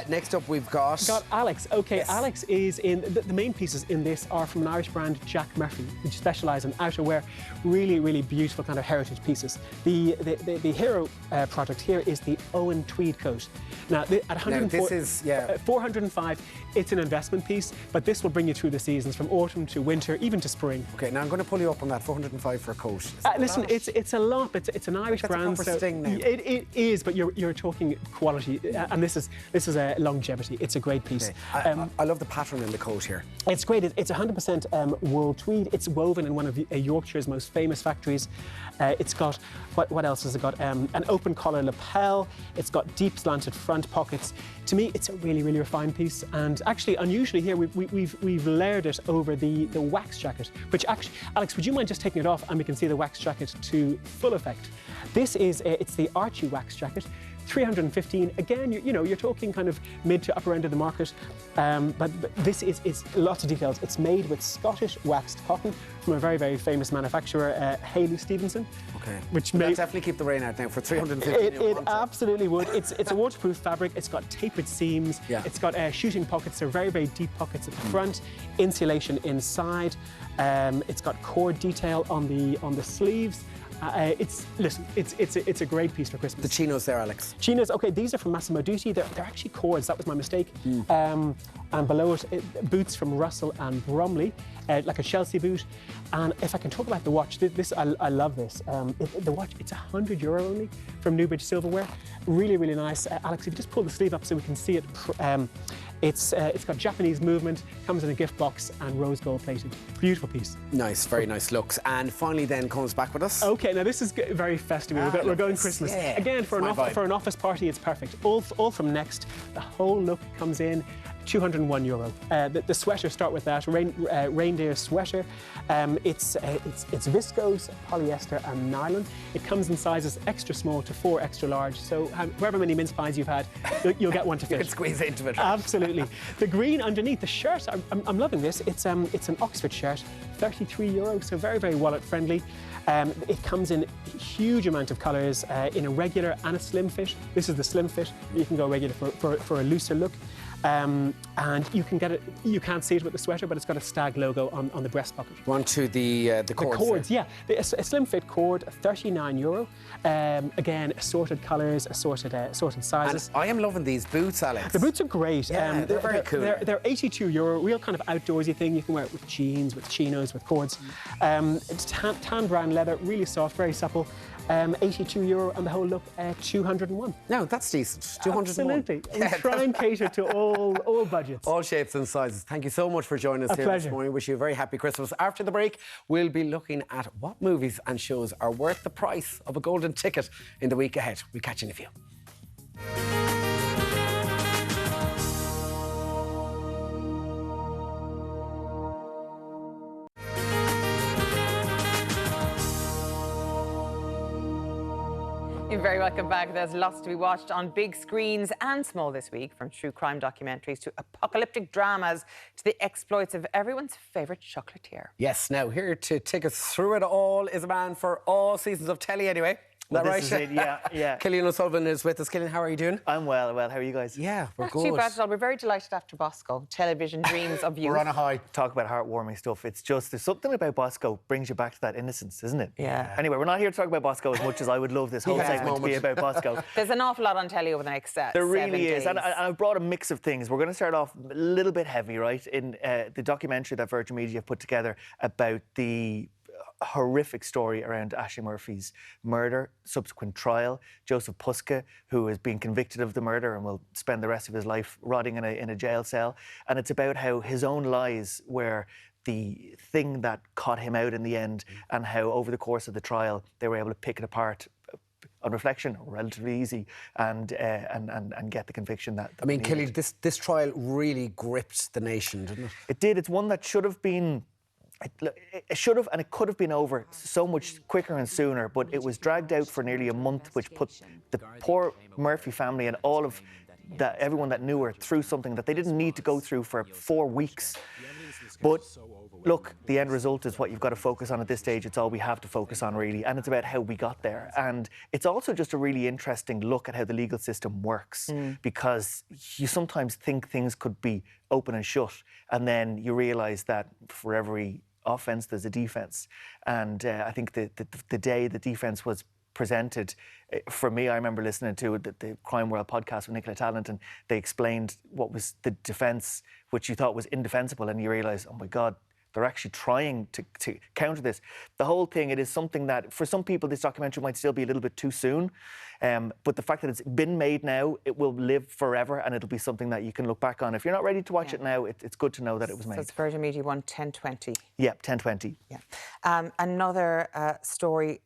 Next up, we've got Alex. Okay, yes. Alex is in the main pieces in this are from an Irish brand, Jack Murphy, which specialise in outerwear. Really, really beautiful kind of heritage pieces. The hero product here is the Owen tweed coat. Now, at 405, it's an investment piece, but this will bring you through the seasons from autumn to winter, even to spring. Okay, now I'm going to pull you up on that 405 for a coat. Listen, it's a lot. It's an Irish brand. That's a proper sting now. It is, but you're talking quality, and this is a longevity. It's a great piece. Okay. I love the pattern in the coat here. It's great. It's 100% wool tweed. It's woven in one of Yorkshire's most famous factories. It's got what else has it got? An open collar lapel. It's got deep slanted front pockets. To me, it's a really, really refined piece. And actually, unusually here, we've layered it over the wax jacket. Which actually, Alex, would you mind just taking it off and we can see the wax jacket to full effect? This is it's the Archie wax jacket. 315. Again, you're talking kind of mid to upper end of the market, but this is lots of details. It's made with Scottish waxed cotton from a very, very famous manufacturer, Haley Stevenson. Okay. Which may definitely keep the rain out now for 350. It absolutely would. It's a waterproof fabric. It's got tapered seams. Yeah. It's got shooting pockets. They're very, very deep pockets at the front. Insulation inside. It's got cord detail on the sleeves. It's a great piece for Christmas. The chinos there, Alex. Chinos, okay, these are from Massimo Dutti. They're actually cords. That was my mistake. And below it, boots from Russell and Bromley, like a Chelsea boot. And if I can talk about the watch, I love this. The watch, it's €100 only from Newbridge Silverware. Really, really nice. Alex, if you just pull the sleeve up so we can see it. It's got Japanese movement, comes in a gift box, and rose gold plated. Beautiful piece. Nice, very nice looks. And finally then comes back with us. Okay, now this is very festive. We're going Christmas. Yeah. Again, for an office party, it's perfect. All from Next. The whole look comes in. €201. The sweaters start with that reindeer sweater. It's viscose, polyester, and nylon. It comes in sizes extra small to 4 extra large. So however many mince pies you've had, you'll get one to fit. You can squeeze into it. Absolutely. The green underneath the shirt. I'm loving this. It's an Oxford shirt, €33. So very, very wallet friendly. It comes in a huge amount of colours in a regular and a slim fit. This is the slim fit. You can go regular for a looser look. And you can get it. You can't see it with the sweater, but it's got a stag logo on the breast pocket. One to the cords. The cords, yeah. A slim fit cord, €39. Again, assorted colours, assorted sizes. And I am loving these boots, Alex. The boots are great. Yeah, they're very cool. They're €82, real kind of outdoorsy thing. You can wear it with jeans, with chinos, with cords. It's tan brown leather, really soft, very supple. €82 and the whole look, 201. No, that's decent. 201. Absolutely. We try and cater to all budgets. All shapes and sizes. Thank you so much for joining us A here pleasure. this morning. Wish you a very happy Christmas. After the break, we'll be looking at what movies and shows are worth the price of a golden ticket in the week ahead. We'll catch you in a few. You're very welcome back. There's lots to be watched on big screens and small this week, from true crime documentaries to apocalyptic dramas to the exploits of everyone's favourite chocolatier. Yes, now here to take us through it all is a man for all seasons of telly anyway. Well, Is that this right? is it, yeah. Cillian O'Sullivan is with us. Cillian, how are you doing? I'm well. How are you guys? Yeah, we're Not good. too bad at all. We're very delighted after Bosco. Television dreams of youth. We're on a high. Talk about heartwarming stuff. It's just, there's something about Bosco brings you back to that innocence, isn't it? Yeah. Anyway, we're not here to talk about Bosco as much as I would love this whole segment to be about Bosco. There's an awful lot on telly over the next There 7 really is, days. and I've brought a mix of things. We're going to start off a little bit heavy, right? In the documentary that Virgin Media have put together about the horrific story around Ashley Murphy's murder, subsequent trial. Joseph Puska, who has been convicted of the murder and will spend the rest of his life rotting in a jail cell. And it's about how his own lies were the thing that caught him out in the end, and how over the course of the trial they were able to pick it apart. On reflection, relatively easy, and get the conviction that. I mean, they Cillian, needed. this trial really gripped the nation, didn't it? It did. It's one that should have been. It should have, and it could have been over so much quicker and sooner, but it was dragged out for nearly a month, which put the poor Murphy family and all of that, everyone that knew her, through something that they didn't need to go through for 4 weeks. But look, the end result is what you've got to focus on at this stage. It's all we have to focus on, really, and it's about how we got there. And it's also just a really interesting look at how the legal system works, because you sometimes think things could be open and shut, and then you realise that for every offence there's a defence. And I think the day the defence was presented, for me, I remember listening to the Crime World podcast with Nicola Tallant, and they explained what was the defence, which you thought was indefensible, and you realise, oh my God, they're actually trying to counter this. The whole thing, it is something that, for some people, this documentary might still be a little bit too soon. But the fact that it's been made now, it will live forever, and it'll be something that you can look back on. If you're not ready to watch it now, it's good to know that it was made. So it's Virgin Media 1, 10/20. Yeah, 10/20. Yeah. Another story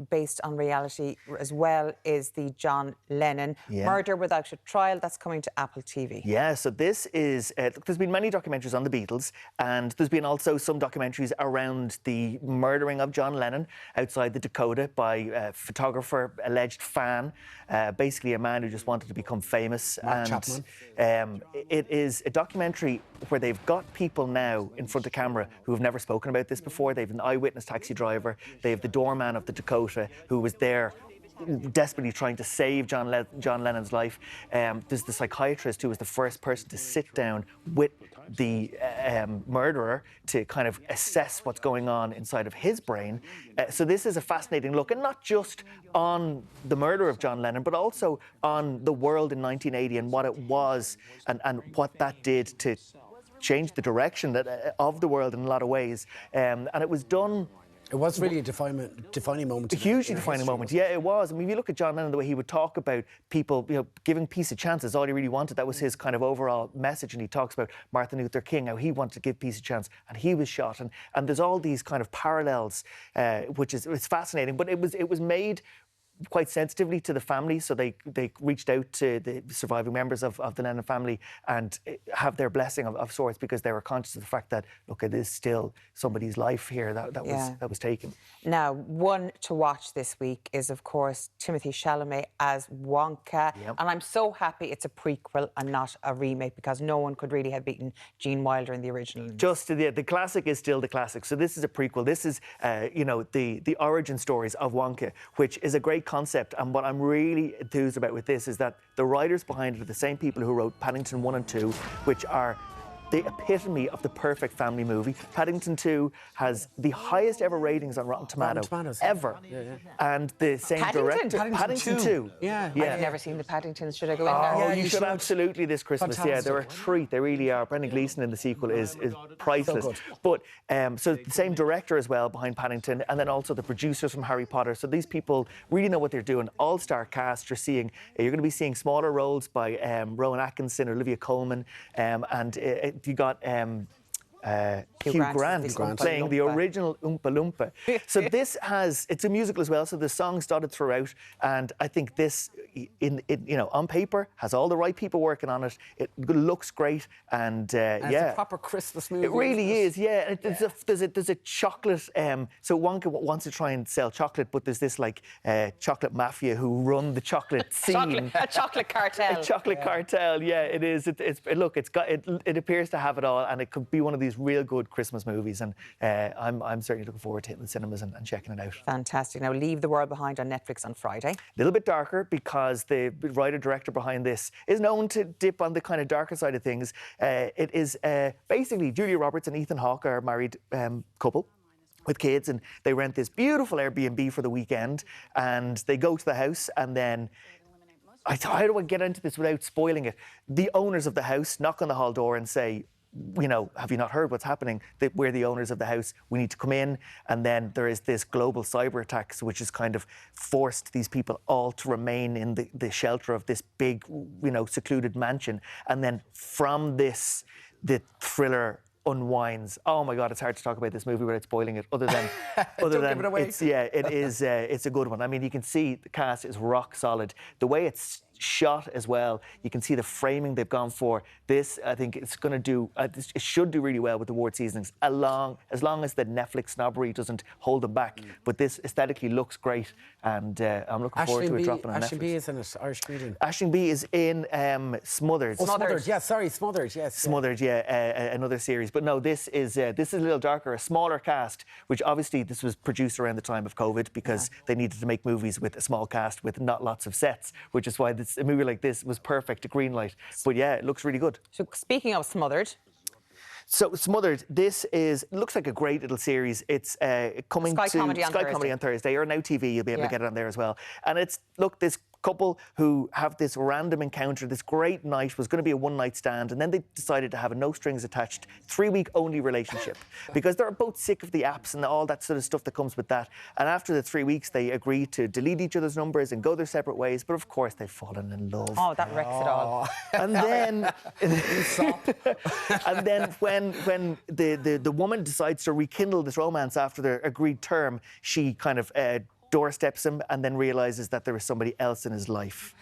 based on reality as well is the John Lennon murder without a trial. That's coming to Apple TV. Yeah, so this is... there's been many documentaries on the Beatles, and there's been also some documentaries around the murdering of John Lennon outside the Dakota by a photographer, alleged fan, basically a man who just wanted to become famous. Mark Chapman. It is a documentary where they've got people now in front of camera who have never spoken about this before. They have an eyewitness taxi driver. They have the doorman of the Dakota who was there desperately trying to save John Lennon's life. There's the psychiatrist who was the first person to sit down with the murderer to kind of assess what's going on inside of his brain. So this is a fascinating look, and not just on the murder of John Lennon, but also on the world in 1980 and what it was, and what that did to change the direction of the world in a lot of ways. And it was done... It was really a defining moment. A hugely defining moment. Yeah, it was. I mean, if you look at John Lennon, the way he would talk about people, giving peace a chance is all he really wanted. That was his kind of overall message. And he talks about Martin Luther King, how he wanted to give peace a chance, and he was shot. And there's all these kind of parallels, which is it's fascinating. But it was made quite sensitively to the family, so they reached out to the surviving members of the Lennon family and have their blessing of sorts, because they were conscious of the fact that, look, it is still somebody's life here that was taken. Now, one to watch this week is, of course, Timothée Chalamet as Wonka. Yep. And I'm so happy it's a prequel and not a remake, because no one could really have beaten Gene Wilder in the original. Just the classic is still the classic. So this is a prequel. This is the origin stories of Wonka, which is a great concept, and what I'm really enthused about with this is that the writers behind it are the same people who wrote Paddington 1 and 2, which are the epitome of the perfect family movie. Paddington 2 has the highest ever ratings on Rotten Tomatoes ever. And the same director. Paddington 2. Yeah. I've never seen the Paddingtons. Should I go in there? Oh, you should absolutely this Christmas. Fantastic. Yeah, they're a treat. They really are. Brendan Gleeson in the sequel is priceless. So but so the same director as well behind Paddington, and then also the producers from Harry Potter. So these people really know what they're doing. All-star cast. You're going to be seeing smaller roles by Rowan Atkinson, Olivia Colman, and you got Hugh Grant playing the original Oompa Loompa. So it's a musical as well, so the songs dotted throughout, and I think this, on paper, has all the right people working on it. It looks great, and it's a proper Christmas movie. It really is, yeah. There's a chocolate, so Wonka wants to try and sell chocolate, but there's this chocolate mafia who run the chocolate scene. A chocolate cartel. A chocolate cartel, yeah, it is. It appears to have it all, and it could be one of these real good Christmas movies, and I'm certainly looking forward to hitting the cinemas and checking it out. Fantastic. Now, Leave the World Behind on Netflix on Friday. A little bit darker because the writer-director behind this is known to dip on the kind of darker side of things. It is basically Julia Roberts and Ethan Hawke are a married couple with kids, and they rent this beautiful Airbnb for the weekend, and they go to the house, and then how do I get into this without spoiling it? The owners of the house knock on the hall door and say, have you not heard what's happening? We're the owners of the house. We need to come in. And then there is this global cyber attack, which has kind of forced these people all to remain in the shelter of this big, secluded mansion. And then from this, the thriller unwinds. Oh my God, it's hard to talk about this movie without spoiling it. Other than give it away. It's a good one. I mean, you can see the cast is rock solid. The way it's shot as well, you can see the framing they've gone for. This, I think, it's going to do. It should do really well with the award seasonings, as long as the Netflix snobbery doesn't hold them back. But this aesthetically looks great, and I'm looking forward to it dropping on Netflix. Ashling B is in it, Irish comedian. Ashling B is in Smothered. Oh, Smothered. Yeah, sorry, Smothered. Yes. Smothered. Yeah, another series. But no, this is a little darker, a smaller cast. Which obviously this was produced around the time of COVID because they needed to make movies with a small cast with not lots of sets, which is why a movie like this was perfect, a green light. But yeah, it looks really good. So speaking of Smothered. So Smothered, looks like a great little series. It's coming Sky to Comedy Sky Comedy on Thursday, or Now TV, you'll be able to get it on there as well. And this couple who have this random encounter, this great night, was going to be a one-night stand, and then they decided to have a no-strings-attached 3-week only relationship because they're both sick of the apps and all that sort of stuff that comes with that. And after the 3 weeks, they agreed to delete each other's numbers and go their separate ways. But of course, they've fallen in love. Oh, that wrecks it all. And then, when the woman decides to rekindle this romance after their agreed term, she kind of doorsteps him and then realises that there is somebody else in his life.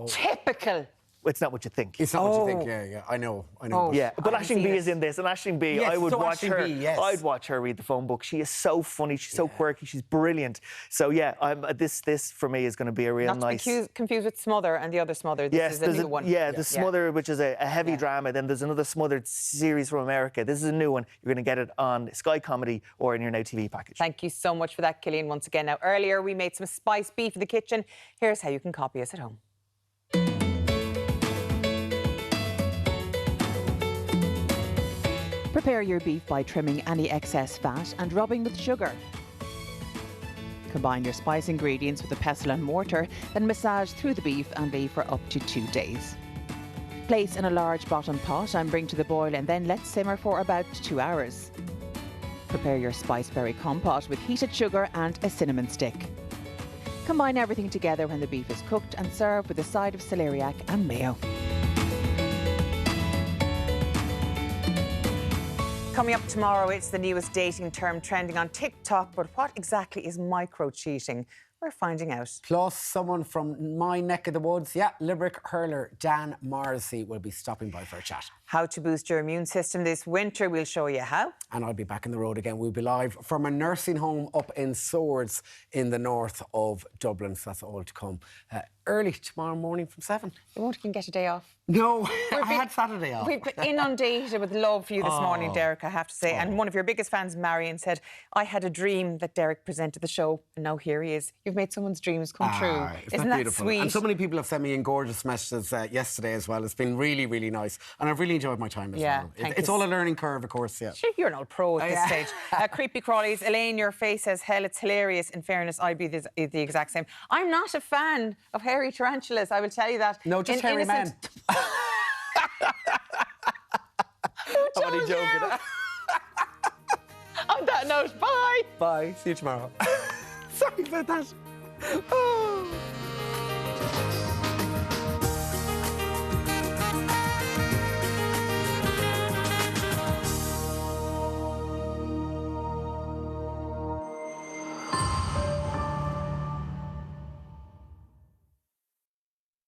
Typical. It's not what you think. It's not what you think. Yeah. I know. Yeah, but Aisling B is in this, and Aisling B, yes, I would watch Aisling her. B, yes. I'd watch her read the phone book. She is so funny. She's so quirky. She's brilliant. So yeah, this for me is going to be a real nice. Not to be confused with Smother and the other Smother. This is a new one. Yeah, the Smother, which is a heavy drama. Then there's another Smothered series from America. This is a new one. You're going to get it on Sky Comedy or in your Now TV package. Thank you so much for that, Cillian, once again. Now, earlier we made some spiced beef in the kitchen. Here's how you can copy us at home. Prepare your beef by trimming any excess fat and rubbing with sugar. Combine your spice ingredients with a pestle and mortar, then massage through the beef and leave for up to 2 days. Place in a large bottom pot and bring to the boil, and then let simmer for about 2 hours. Prepare your spiceberry compote with heated sugar and a cinnamon stick. Combine everything together when the beef is cooked and serve with a side of celeriac and mayo. Coming up tomorrow, it's the newest dating term trending on TikTok, but what exactly is micro-cheating? We're finding out. Plus, someone from my neck of the woods, Limerick hurler Dan Morrissey will be stopping by for a chat. how to boost your immune system this winter. We'll show you how. And I'll be back on the road again. We'll be live from a nursing home up in Swords in the north of Dublin. So that's all to come early tomorrow morning from 7. You won't even get a day off. No, I had Saturday off. We've been inundated with love for you this morning, Deric, I have to say. And one of your biggest fans, Marion, said, I had a dream that Deric presented the show, and now here he is. You've made someone's dreams come true. Isn't that beautiful? sweet? And so many people have sent me in gorgeous messages yesterday as well. It's been really, really nice. And I've really enjoyed my time as well. It's all a learning curve, of course, yeah. Sure, you're an old pro at this stage. Creepy crawlies. Elaine, your face says, hell, it's hilarious. In fairness, I'd be the exact same. I'm not a fan of hairy tarantulas, I will tell you that. No, just hairy men. I'm only joking. On that note, bye. Bye. See you tomorrow. Sorry about that. Oh.